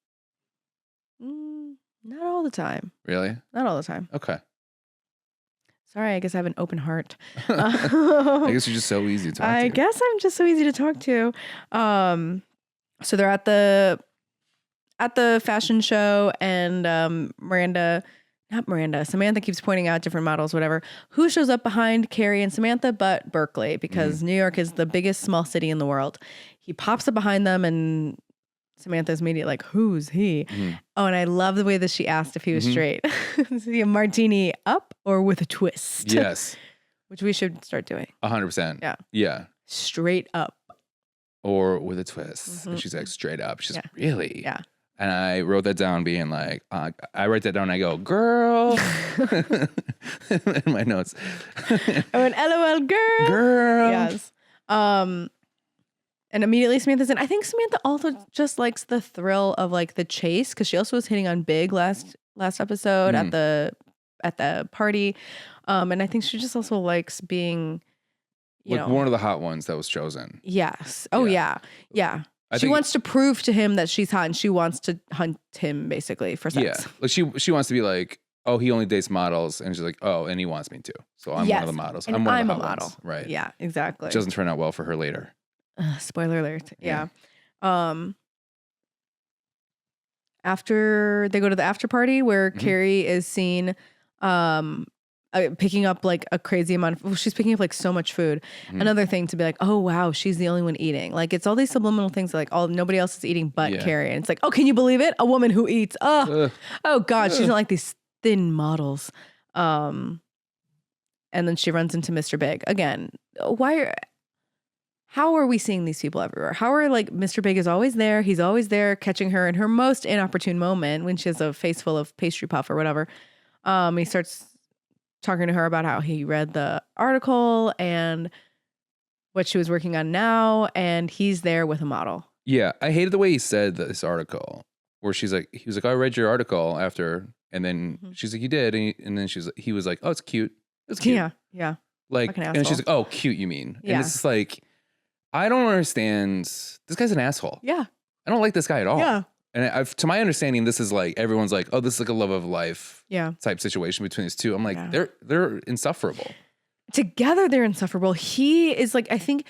Not all the time. Really? Not all the time. Okay. Sorry, I guess I have an open heart. I guess you're just so easy to talk I to. guess I'm just so easy to talk to. So they're at the fashion show, and Samantha keeps pointing out different models, whatever. Who shows up behind Carrie and Samantha but Berkeley, because New York is the biggest small city in the world. He pops up behind them, and Samantha's immediately like, who's he? Oh, and I love the way that she asked if he was straight. Is he a martini up or with a twist? Yes. Which we should start doing. 100%. Yeah. Yeah. Straight up. Or with a twist. And she's like, straight up. She's like, really? Yeah. And I wrote that down, being like, I write that down and I go, girl. In my notes. I went, LOL, girl. Girl. Yes. And immediately Samantha's in. I think Samantha also just likes the thrill of like the chase, because she also was hitting on Big last episode at the party. And I think she just also likes being, you know, one of the hot ones that was chosen. Yes. Oh yeah. Yeah. I She think- wants to prove to him that she's hot, and she wants to hunt him basically for sex. Yeah. Like she wants to be like, oh, he only dates models. And she's like, oh, and he wants me to. So I'm one of the models. And I'm one of the a hot model. ones. Right. Yeah, exactly. Which doesn't turn out well for her later. Spoiler alert. Yeah. Yeah. After they go to the after party where Carrie is seen picking up like a crazy amount of, she's picking up like so much food. Another thing to be like, oh wow, she's the only one eating. Like it's all these subliminal things that, like nobody else is eating but Carrie. And it's like, oh, can you believe it? A woman who eats. Oh God, she's not like these thin models. And then she runs into Mr. Big again. How are we seeing these people everywhere? How are like Mr. Big is always there. He's always there catching her in her most inopportune moment when she has a face full of pastry puff or whatever. He starts talking to her about how he read the article and what she was working on now. And he's there with a model. Yeah. I hated the way he said this article, where he was like, oh, I read your article after. And then she's like, you did. And then he was like, oh, it's cute. It's cute. Yeah. Yeah. Like, Fucking and she's asshole. like, oh, cute, you mean? Yeah. And it's just like, I don't understand. This guy's an asshole. Yeah. I don't like this guy at all. Yeah. And to my understanding, this is like, everyone's like, oh, this is like a love of life type situation between these two. I'm like, they're insufferable. Together they're insufferable. He is like, I think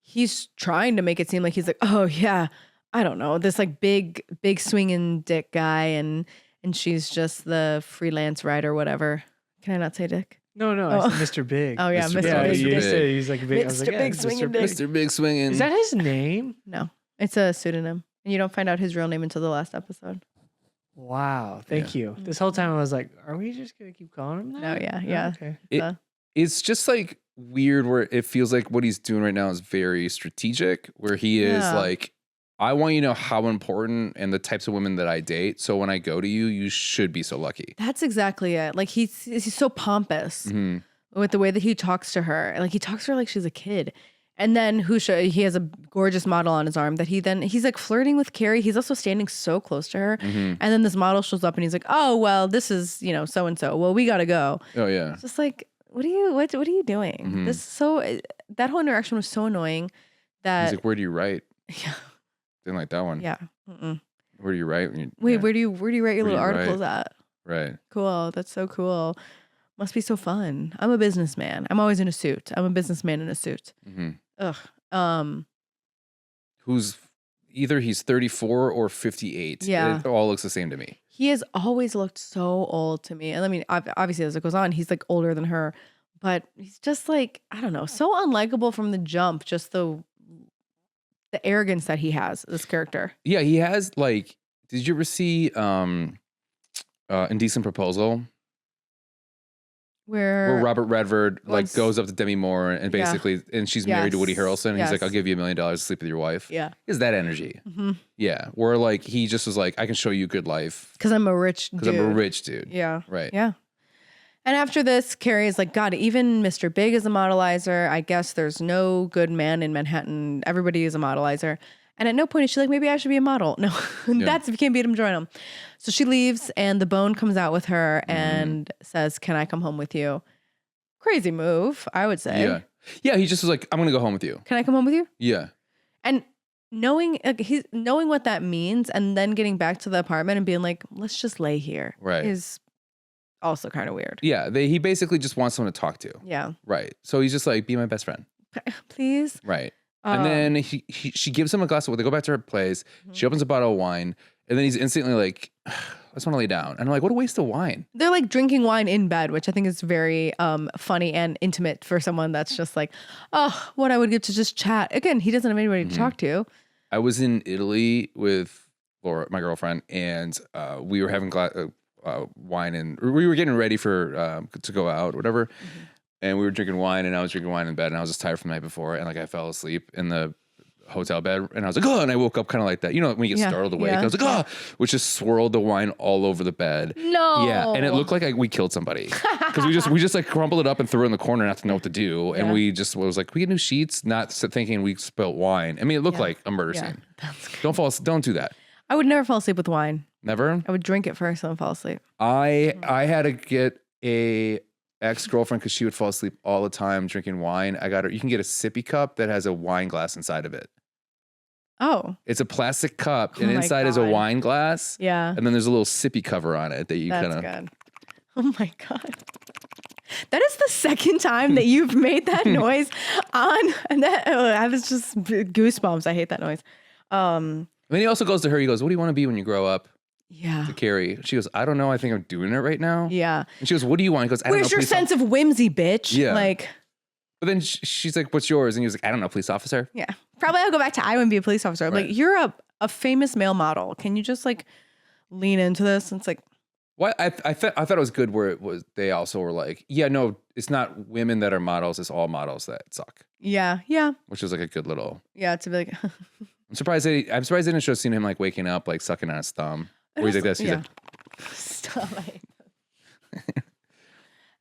he's trying to make it seem like he's like, oh yeah, I don't know, this like big swinging dick guy, and she's just the freelance writer, whatever. Can I not say dick? No, Oh. I said Mr. Big. Oh yeah, Mr. Mr. Yeah, Big. you Big. said he's like big. I was Mr. like, yeah, Big Mr. swinging Big. dick. Mr. Big swinging. Is that his name? No, it's a pseudonym, and you don't find out his real name until the last episode. Wow, thank you. This whole time I was like, are we just gonna keep calling him that? No, yeah. Okay. It's just like weird where it feels like what he's doing right now is very strategic, where he is Yeah. like, I want you to know how important and the types of women that I date. So when I go to you, you should be so lucky. That's exactly it. Like he's so pompous Mhm. with the way that he talks to her. Like he talks to her like she's a kid. And then he has a gorgeous model on his arm that he's like flirting with Carrie. He's also standing so close to her. Mhm. And then this model shows up and he's like, oh, well, this is, so and so. Well, we got to go. Oh yeah. It's just like, what are you doing? Mhm. This is that whole interaction was so annoying that. He's like, where do you write? Yeah. Didn't like that one. Yeah. Mm-mm. Where do you write? Wait, Yeah. where do you write your Where do little you articles at? Right. Cool. That's so cool. Must be so fun. I'm a businessman. I'm always in a suit. I'm a businessman in a suit. hmm Ugh. Who's either he's 34 or 58. Yeah. It all looks the same to me. He has always looked so old to me. And I mean, obviously as it goes on, he's like older than her, but he's just like, I don't know, so unlikable from the jump. Just the arrogance that he has, this character. Yeah, he has like, did you ever see Indecent Proposal? Where Robert Redford like Once- goes up to Demi Moore and Yeah. basically, and she's married to Woody Yes. Harrelson. And he's like, Yes. I'll give you $1 million to sleep with your wife. Yeah. Is that energy? Mm-hmm. Yeah. Where like, he just was like, I can show you a good life Because I'm a rich dude. because I'm a rich dude. Yeah. Right. Yeah. And after this, Carrie is like, God, even Mr. Big is a modelizer. I guess there's no good man in Manhattan. Everybody is a modelizer. And at no point is she like, maybe I should be a model. No, that's if you can't beat him, join him. So she leaves and the bone comes out with her and says, can I come home with you? Crazy move, I would say. Yeah. Yeah. He just was like, I'm going to go home with you. Can I come home with you? Yeah. And knowing what that means and then getting back to the apartment and being like, let's just lay here. Right. Is also kind of weird. Yeah. He basically just wants someone to talk to. Yeah. Right. So he's just like, be my best friend. Please. Right. And then she gives him a glass of wine. They go back to her place. She opens a bottle of wine. And then he's instantly like, I just want to lay down. And I'm like, what a waste of wine. They're like drinking wine in bed, which I think is very funny and intimate for someone that's just like, oh, what I would give to just chat. Again, he doesn't have anybody to talk to. I was in Italy with Laura, my girlfriend, and we were having wine, and we were getting ready for to go out, whatever. And we were drinking wine, and I was drinking wine in bed, and I was just tired from the night before, and like I fell asleep in the hotel bed, and I was like, oh, and I woke up kind of like that, when you get startled awake. I was like, oh, which just swirled the wine all over the bed. No. Yeah, and it looked like we killed somebody because we just like crumpled it up and threw it in the corner, not to know what to do, and we just was like, we get new sheets, not thinking we spilt wine. I mean, it looked like a murder scene. Don't do that. I would never fall asleep with wine. Never. I would drink it first and then fall asleep. I had to get a ex-girlfriend because she would fall asleep all the time drinking wine. I got her. You can get a sippy cup that has a wine glass inside of it. Oh. It's a plastic cup, Oh and my inside is a God. wine glass. Yeah. And then there's a little sippy cover on it that you That's kind of. good. Oh my God. That is the second time that you've made that noise on. And I was just goosebumps. I hate that noise. And then he also goes to her. He goes, "What do you want to be when you grow up?" Yeah. To Carrie. She goes, "I don't know. I think I'm doing it right now." Yeah. And she goes, "What do you want?" He goes, "I don't know." Where's your police sense of whimsy, bitch? Yeah. Like, But then she's like, "What's yours?" And he was like, "I don't know, police officer." yeah. Probably I'll go back to Iowa and be a police officer. I'm Right. like, you're a famous male model. Can you just like lean into this? And it's like, What I thought it was good where it was. They also were like, "Yeah, no, it's not women that are models. It's all models that suck." yeah. Which was like a good little. Yeah. To be like, I'm surprised they didn't show scene him like waking up, like sucking on his thumb. Where he's like this. He's yeah. like, Stop.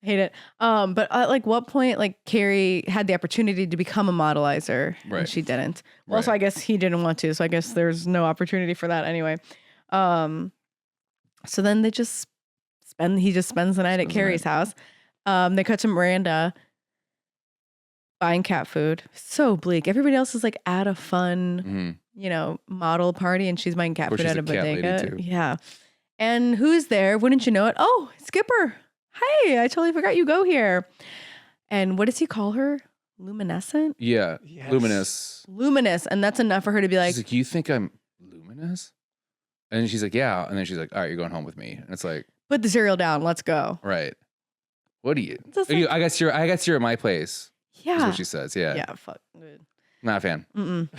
I hate it. But at like what point, like Carrie had the opportunity to become a modelizer Right. and she didn't. Well, so Right. I guess he didn't want to. So I guess there's no opportunity for that anyway. So then he just spends the night at Carrie's house. They cut to Miranda buying cat food. So bleak. Everybody else is like at a fun, mhm. model party, and she's buying cat Where food she's at a a cat lady, bodega. too. Yeah. And who's there? Wouldn't you know it? Oh, Skipper. Hey, I totally forgot you go here. And what does he call her? luminescent? Yeah, Yes. luminous. And that's enough for her to be like, She's like, you think I'm luminous? And she's like, yeah. And then she's like, all right, you're going home with me. And it's like, put the cereal down. Let's go. right. What are you? Just like- I guess you're at my place. Is Yeah. what she says. Yeah. Yeah. Fuck. Dude. Not a fan.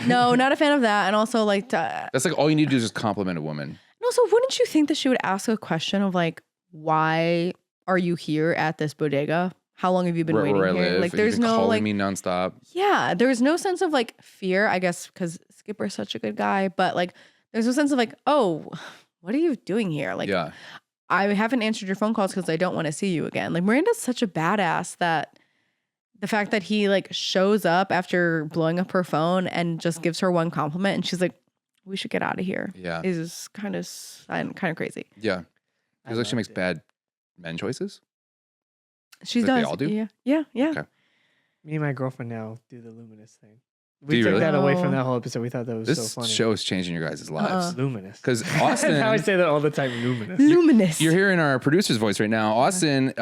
No, not a fan of that. And also like, That's like all you need to do is just compliment a woman. and also, wouldn't you think that she would ask a question of like, why are you here at this bodega? How long have you been Where waiting I here? live. Like, You've there's been no calling like, me nonstop. yeah, there's no sense of like fear, I guess, because Skipper's such a good guy. But like, there's no sense of like, oh, what are you doing here? Like, Yeah. I haven't answered your phone calls because I don't want to see you again. Like, Miranda's such a badass that the fact that he like shows up after blowing up her phone and just gives her one compliment and she's like, we should get out of here. Yeah. Is kind of crazy. Yeah. I Feels like she makes loved it. bad men choices. She Like they does. all do? Yeah. Okay. Me and my girlfriend now do the luminous thing. Do We you took really? that away Oh. from that whole episode. We thought that was so This funny. show is changing your guys' lives. Luminous. Because Now I Austin, say that all the time. Luminous. Luminous. you're hearing our producer's voice right now. Austin,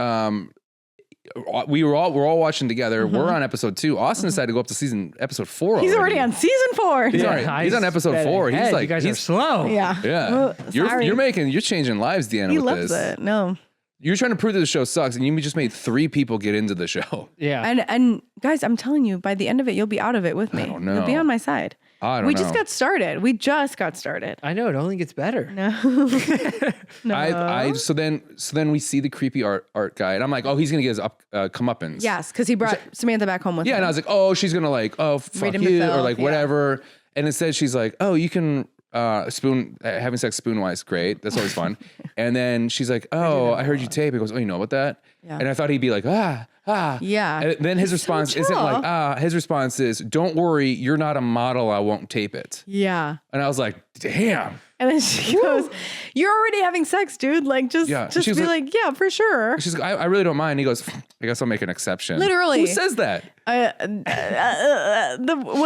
we're all watching together. We're on episode 2. Austin decided to go up to episode 4. He's already on season 4. He's Yeah, already- I he's on episode sped 4. He's ahead. like, you guys he's- are slow. Yeah. Yeah. Oh, you're sorry. you're changing lives, Deanna, He with loves this. it. No. You're trying to prove that the show sucks, and you just made 3 people get into the show. Yeah. And guys, I'm telling you, by the end of it, you'll be out of it with me. I don't You'll be know. on my side. I don't We know. just got started. I know it only gets better. No. No. So then we see the creepy art guy, and I'm like, oh, he's gonna get his comeuppance. Yes, because he brought Samantha back home with Yeah, him. and I was like, oh, she's gonna like, oh, fuck him you, to or filth, like yeah. whatever. And instead, she's like, oh, you can having sex spoon-wise, great. That's always fun. And then she's like, oh, I heard you tape. He goes, oh, you know about that? Yeah. And I thought he'd be like, ah. Yeah. And then his He's so response isn't like, chill. his response is, don't worry, you're not a model, I won't tape it. Yeah. And I was like, damn. And then she goes, "You're already having sex, dude. Like, just Yeah. be She was like, yeah, for sure." She's like, I really don't mind. He goes, I guess I'll make an exception. Literally. Who says that? One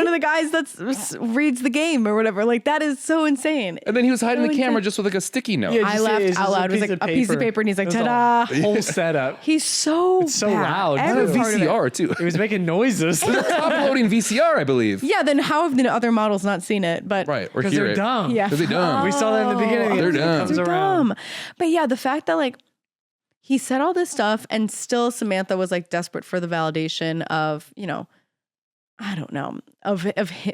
of the guys that reads the game or whatever. Like, that is so insane. And then he was hiding So the camera insane. just with like a sticky note. Yeah, I just say laughed it's out just loud. It was like a piece of paper, and he's like, It was a "Ta-da!" Whole setup. He's so so bad. loud, Every too. part of it. VCR too. It was making noises. Uploading VCR, I believe. Yeah. Then how have the other models not seen it? But Right. Or Because hear they're it. dumb. yeah, 'Cause they dumb. We saw that in the beginning. They're It dumb. comes They're around. dumb. But yeah, the fact that like he said all this stuff and still Samantha was like desperate for the validation of, I don't know, of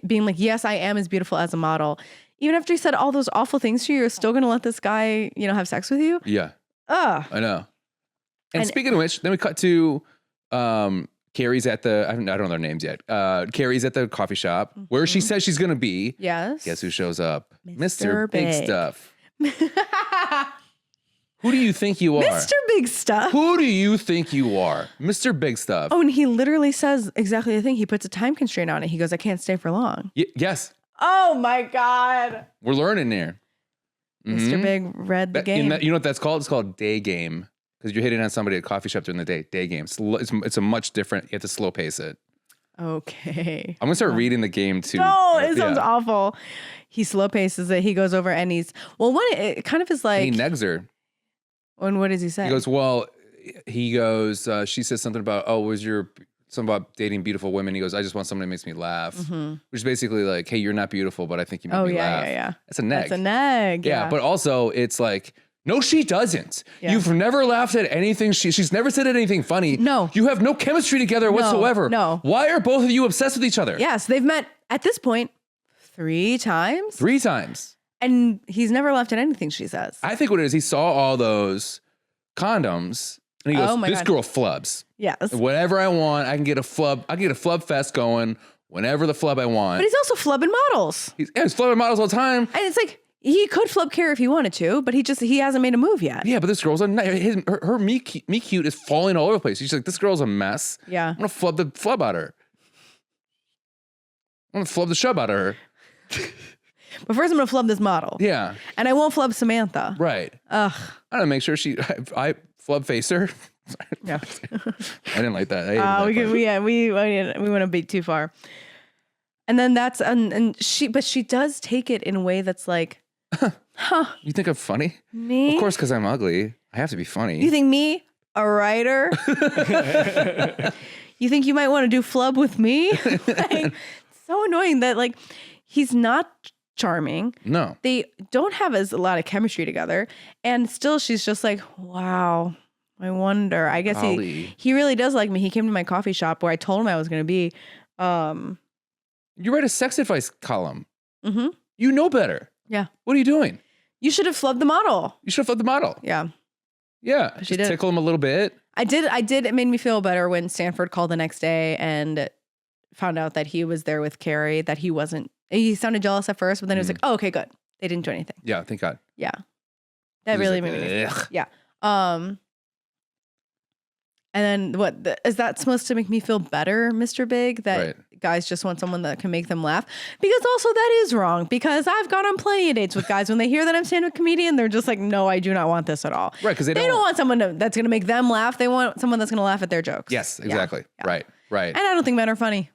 being like, yes, I am as beautiful as a model. Even after he said all those awful things to you, you're still going to let this guy, have sex with you? Yeah, Ugh. I know. And And- speaking of which, then we cut to Carrie's at the, I don't know their names yet. Carrie's at the coffee shop where she says she's going to be. Yes. Guess who shows up? Mr. Big Big. Stuff. Who do you think you are? Mr. Big Stuff. Who do you think you are? Mr. Big Stuff. Oh, and he literally says exactly the thing. He puts a time constraint on it. He goes, I can't stay for long. Yes, Oh my God. we're learning there. Mr. Mhm. Big read the That- game. you know what that's called? It's called day game. Because you're hitting on somebody at a coffee shop during the day. Day game. It's a much different, you have to slow pace it. Okay. I'm going to start reading the game too. No, it sounds Yeah. awful. He slow paces it. He goes over and it kind of is And he like, negs her. and what does he say? He goes, she says something about, something about dating beautiful women. He goes, I just want somebody that makes me laugh. Mhm. Which is basically like, hey, you're not beautiful, but I think you make Oh, me yeah, laugh. yeah, yeah. That's a neg. That's a neg. Yeah, but also it's like, no, she doesn't. Yeah. You've never laughed at anything. She's never said anything funny. No. You have no chemistry together whatsoever. no. Why are both of you obsessed with each other? Yes, they've met at this point 3 times. 3 times. And he's never laughed at anything she says. I think what it is, he saw all those condoms and he goes, Oh my this God. girl flubs. Yes. Whatever I want, I can get a flub. I can get a flub fest going whenever the flub I want. But he's also flubbing models. He's flubbing models all the time. And it's like, he could flub Carrie if he wanted to, but he hasn't made a move yet. Yeah, but this girl's her me cute is falling all over the place. She's like, this girl's a mess. Yeah. I'm gonna flub the flub out of her. I'm gonna flub the shub out of her. But first I'm going to flub this model. Yeah, And I won't flub Samantha. right. Ugh. I don't make sure I flub face her. Yeah. I didn't like that. I hated that part. we went a bit too far. And then that's and she does take it in a way that's like, You think I'm funny? me? Of course, because I'm ugly. I have to be funny. You think me, a writer? You think you might want to do flub with me? Like, so annoying that like he's not charming. No. They don't have a lot of chemistry together. And still she's just like, wow, I wonder. I guess he really does like me. He came to my coffee shop where I told him I was going to be. You write a sex advice column. Mm-hmm. You know better. Yeah. What are you doing? You should have flubbed the model. You should have flipped the model. Yeah. Yeah. She Just did. tickle him a little bit. I did. It made me feel better when Stanford called the next day and found out that he was there with Carrie, that he wasn't. He sounded jealous at first, but then he was like, oh, okay, good. They didn't do anything. Yeah, thank God. Yeah. That really made me feel. Yeah. And then is that supposed to make me feel better, Mr. Big? That guys just want someone that can make them laugh? Because also that is wrong, because I've gone on plenty of dates with guys when they hear that I'm stand-up comedian, they're just like, no, I do not want this at all. Right, because they don't want someone that's going to make them laugh. They want someone that's going to laugh at their jokes. Yes, exactly. Yeah. Right. And I don't think men are funny.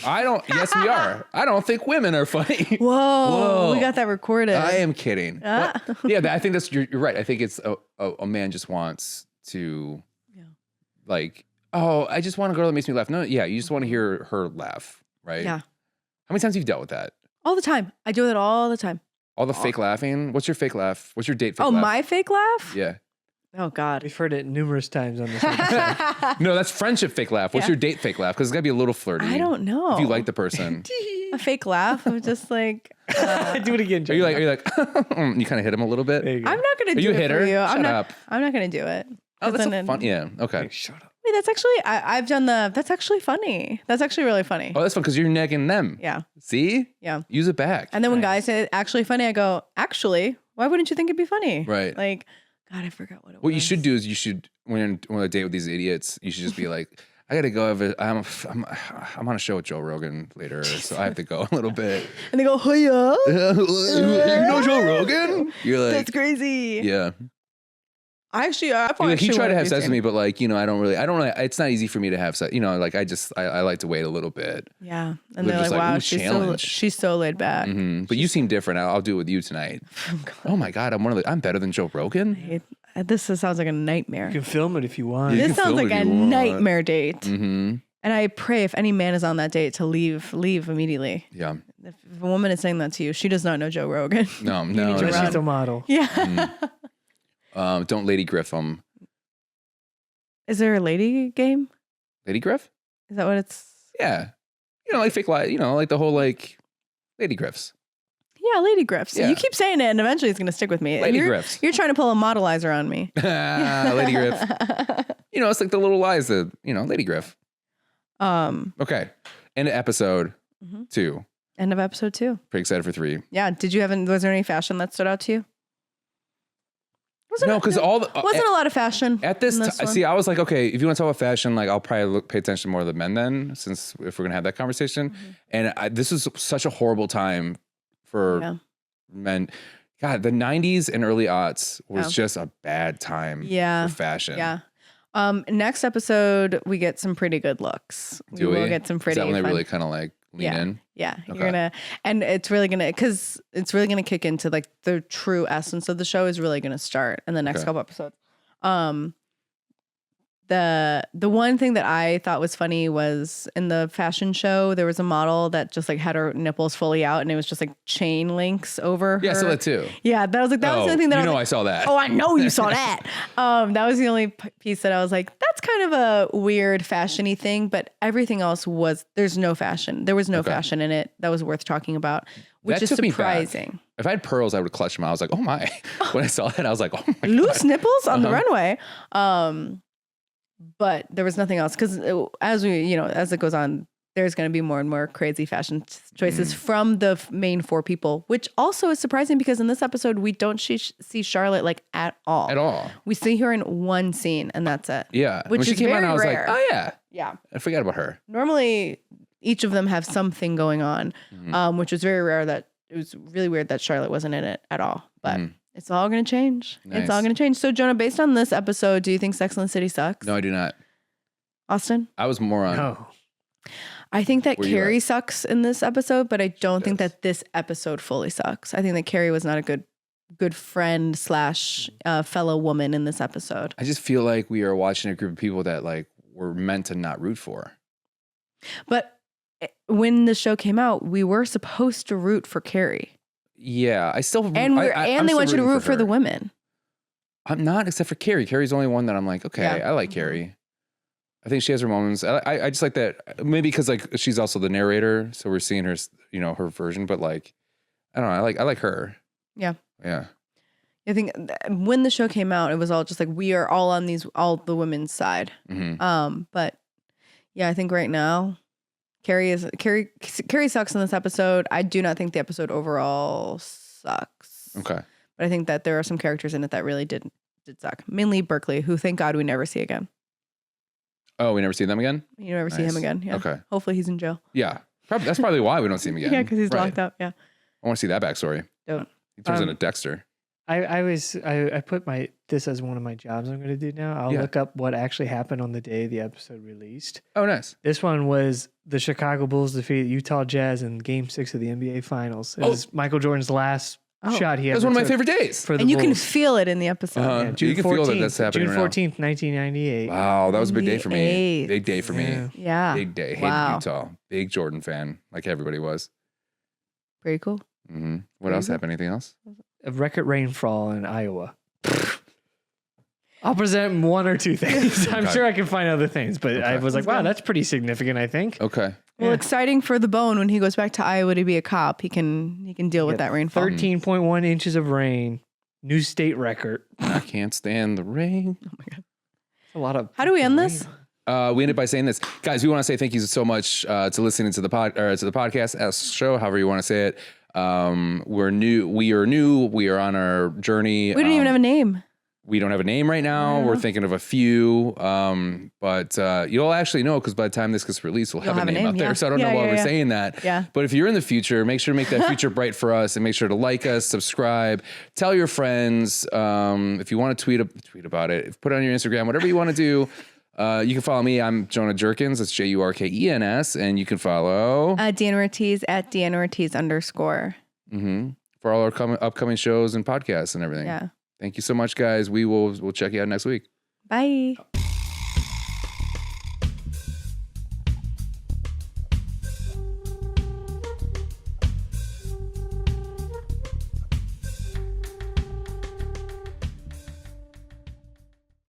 I don't. Yes, we are. I don't think women are funny. Whoa. We got that recorded. I am kidding. Yeah, I think you're right. I think it's a man just wants to, like, oh, I just want a girl that makes me laugh. No, yeah, you just want to hear her laugh, right? Yeah. How many times have you dealt with that? All the time. I do it all the time. All the fake laughing? What's your fake laugh? What's your date fake laugh? Oh, my fake laugh? Yeah. Oh, God. We've heard it numerous times on this episode. No, that's friendship fake laugh. What's your date fake laugh? Because it's got to be a little flirty. I don't know. If you like the person. A fake laugh of just like... Do it again, Are you like, you kind of hit him a little bit? I'm not going to do it for you. I'm not going to do it. Oh, that's fun. Yeah, okay. Shut up. Wait, that's actually, I've done that's actually funny. That's actually really funny. Oh, that's fun because you're negging them. Yeah. See? Yeah. Use it back. And then when guys say actually funny, I go, actually, why wouldn't you think it'd be funny? Right. Like, God, I forgot what it was. What you should do is when you're on a date with these idiots, you should just be like, I gotta go. I'm on a show with Joe Rogan later, so I have to go a little bit. And they go, oh yeah? You know Joe Rogan? You're like, that's crazy. Yeah. I Like, he tried to have sex with me, but like, I don't really, it's not easy for me to have sex. Like I like to wait a little bit. Yeah. And they're like, wow, she's so laid back. Mm-hmm. But you seem different. I'll do it with you tonight. Oh my God. I'm better than Joe Rogan. This sounds like a nightmare. You can film it if you want. This sounds like a nightmare date. Mm-hmm. And I pray if any man is on that date to leave immediately. Yeah. If a woman is saying that to you, she does not know Joe Rogan. No. She's a model. Yeah. Mm-hmm. Don't Lady Griff them. Is there a lady game? Lady Griff? Is that what it's? Yeah. Like fake life, like the whole like Lady Griffs. Yeah, Lady Griffs. Yeah. You keep saying it and eventually it's going to stick with me. Lady Griffs. You're trying to pull a modelizer on me. Lady Griff. It's like the little lies that, Lady Griff. Okay. End of episode 2. End of episode 2. Pretty excited for 3. Yeah. Was there any fashion that stood out to you? No, because wasn't a lot of fashion at this. See, I was like, okay, if you want to talk about fashion, like I'll probably pay attention more to the men then, since if we're gonna have that conversation. Mm-hmm. And this is such a horrible time for men. God, the 90s and early aughts was just a bad time for fashion. Yeah. Next episode, we get some pretty good looks. We will get some pretty. Is that when they fun. really kind of like lean in? Yeah, okay. It's really gonna kick into like the true essence of the show is really gonna start in the next couple episodes. The one thing that I thought was funny was in the fashion show, there was a model that just like had her nipples fully out and it was just like chain links over her. Yeah, I saw that too. Yeah, that was the only thing that I saw that. Oh, I know you saw that. That was the only piece that I was like, that's kind of a weird fashion-y thing, but everything else there's no fashion. There was no fashion in it that was worth talking about, which is surprising. If I had pearls, I would clutch them. I was like, oh my. When I saw that, I was like, oh my God. Loose nipples on the runway. But there was nothing else because as it goes on, there's going to be more and more crazy fashion choices from the main 4 people, which also is surprising because in this episode, we don't see Charlotte like at all. At all. We see her in one scene and that's it. Yeah. Which when she is came very on, I was rare. like, oh yeah. Yeah. I forgot about her. Normally, each of them have something going on, which was very rare. That it was really weird that Charlotte wasn't in it at all. But it's all going to change. Nice. It's all going to change. So, Jonah, based on this episode, do you think Sex and the City sucks? No, I do not. Austin? I was more on. No. I think that Carrie sucks in this episode, but I don't think that this episode fully sucks. I think that Carrie was not a good friend / fellow woman in this episode. I just feel like we are watching a group of people that like were meant to not root for. But when the show came out, we were supposed to root for Carrie. Yeah, I still And I'm they still want you to rooting root for the her. women. I'm not, except for Carrie. Carrie's the only one that I'm like, okay, Yeah. I like Carrie. I think she has her moments. I just like that, maybe because like she's also the narrator, so we're seeing her, you know, her version. But like, I don't know, I like her. Yeah. Yeah. I think when the show came out, it was all just like we are all on all the women's side. Mm-hmm. But yeah, I think right now, Carrie sucks in this episode. I do not think the episode overall sucks. Okay. But I think that there are some characters in it that really did suck. Mainly Berkeley, who thank God we never see again. Oh, we never see them again? You never see him again. Yeah. Okay. Hopefully he's in jail. Yeah. That's probably why we don't see him again. Yeah, because he's locked up. Yeah. I want to see that backstory. Dope. He turns into Dexter. I put this as one of my jobs I'm going to do now. I'll look up what actually happened on the day the episode released. Oh, nice. This one was the Chicago Bulls defeated Utah Jazz in Game 6 of the NBA Finals. It was Michael Jordan's last shot he That was ever one of my took favorite days. for the And you can Bulls. feel it in the episode. Uh-huh. June You can feel that that's happening June right now. 14th, 1998. Wow, that was a big day for me. 98. Big day for me. Yeah. Yeah. Big day. Hated Wow. Utah. Big Jordan fan, like everybody was. Pretty cool. Mm-hmm. What else happened? Anything else? A record rainfall in Iowa. I'll present one or two things. I'm sure I can find other things, but I was like, wow, that's pretty significant, I think. Okay. Well, exciting for the Bone when he goes back to Iowa to be a cop. He can deal with that rainfall. 13.1 inches of rain. New state record. I can't stand the rain. Oh my God. A lot of. How do we end this? We ended by saying this, guys. We want to say thank you so much to listening to the podcast, show, however you want to say it. We're new. We are new. We are on our journey. We don't even have a name. We don't have a name right now. Yeah. We're thinking of a few, but you'll actually know because by the time this gets released, we'll have a name out there. Yeah. So I don't know why we're saying that. Yeah. But if you're in the future, make sure to make that future bright for us, and make sure to like us, subscribe, tell your friends. If you want to tweet about it, put it on your Instagram, whatever you want to do. You can follow me. I'm Jonah Jerkins. It's JURKENS, and you can follow Deanna Ortiz at Deanna Ortiz _ for all our upcoming shows and podcasts and everything. Yeah. Thank you so much, guys. We'll check you out next week. Bye.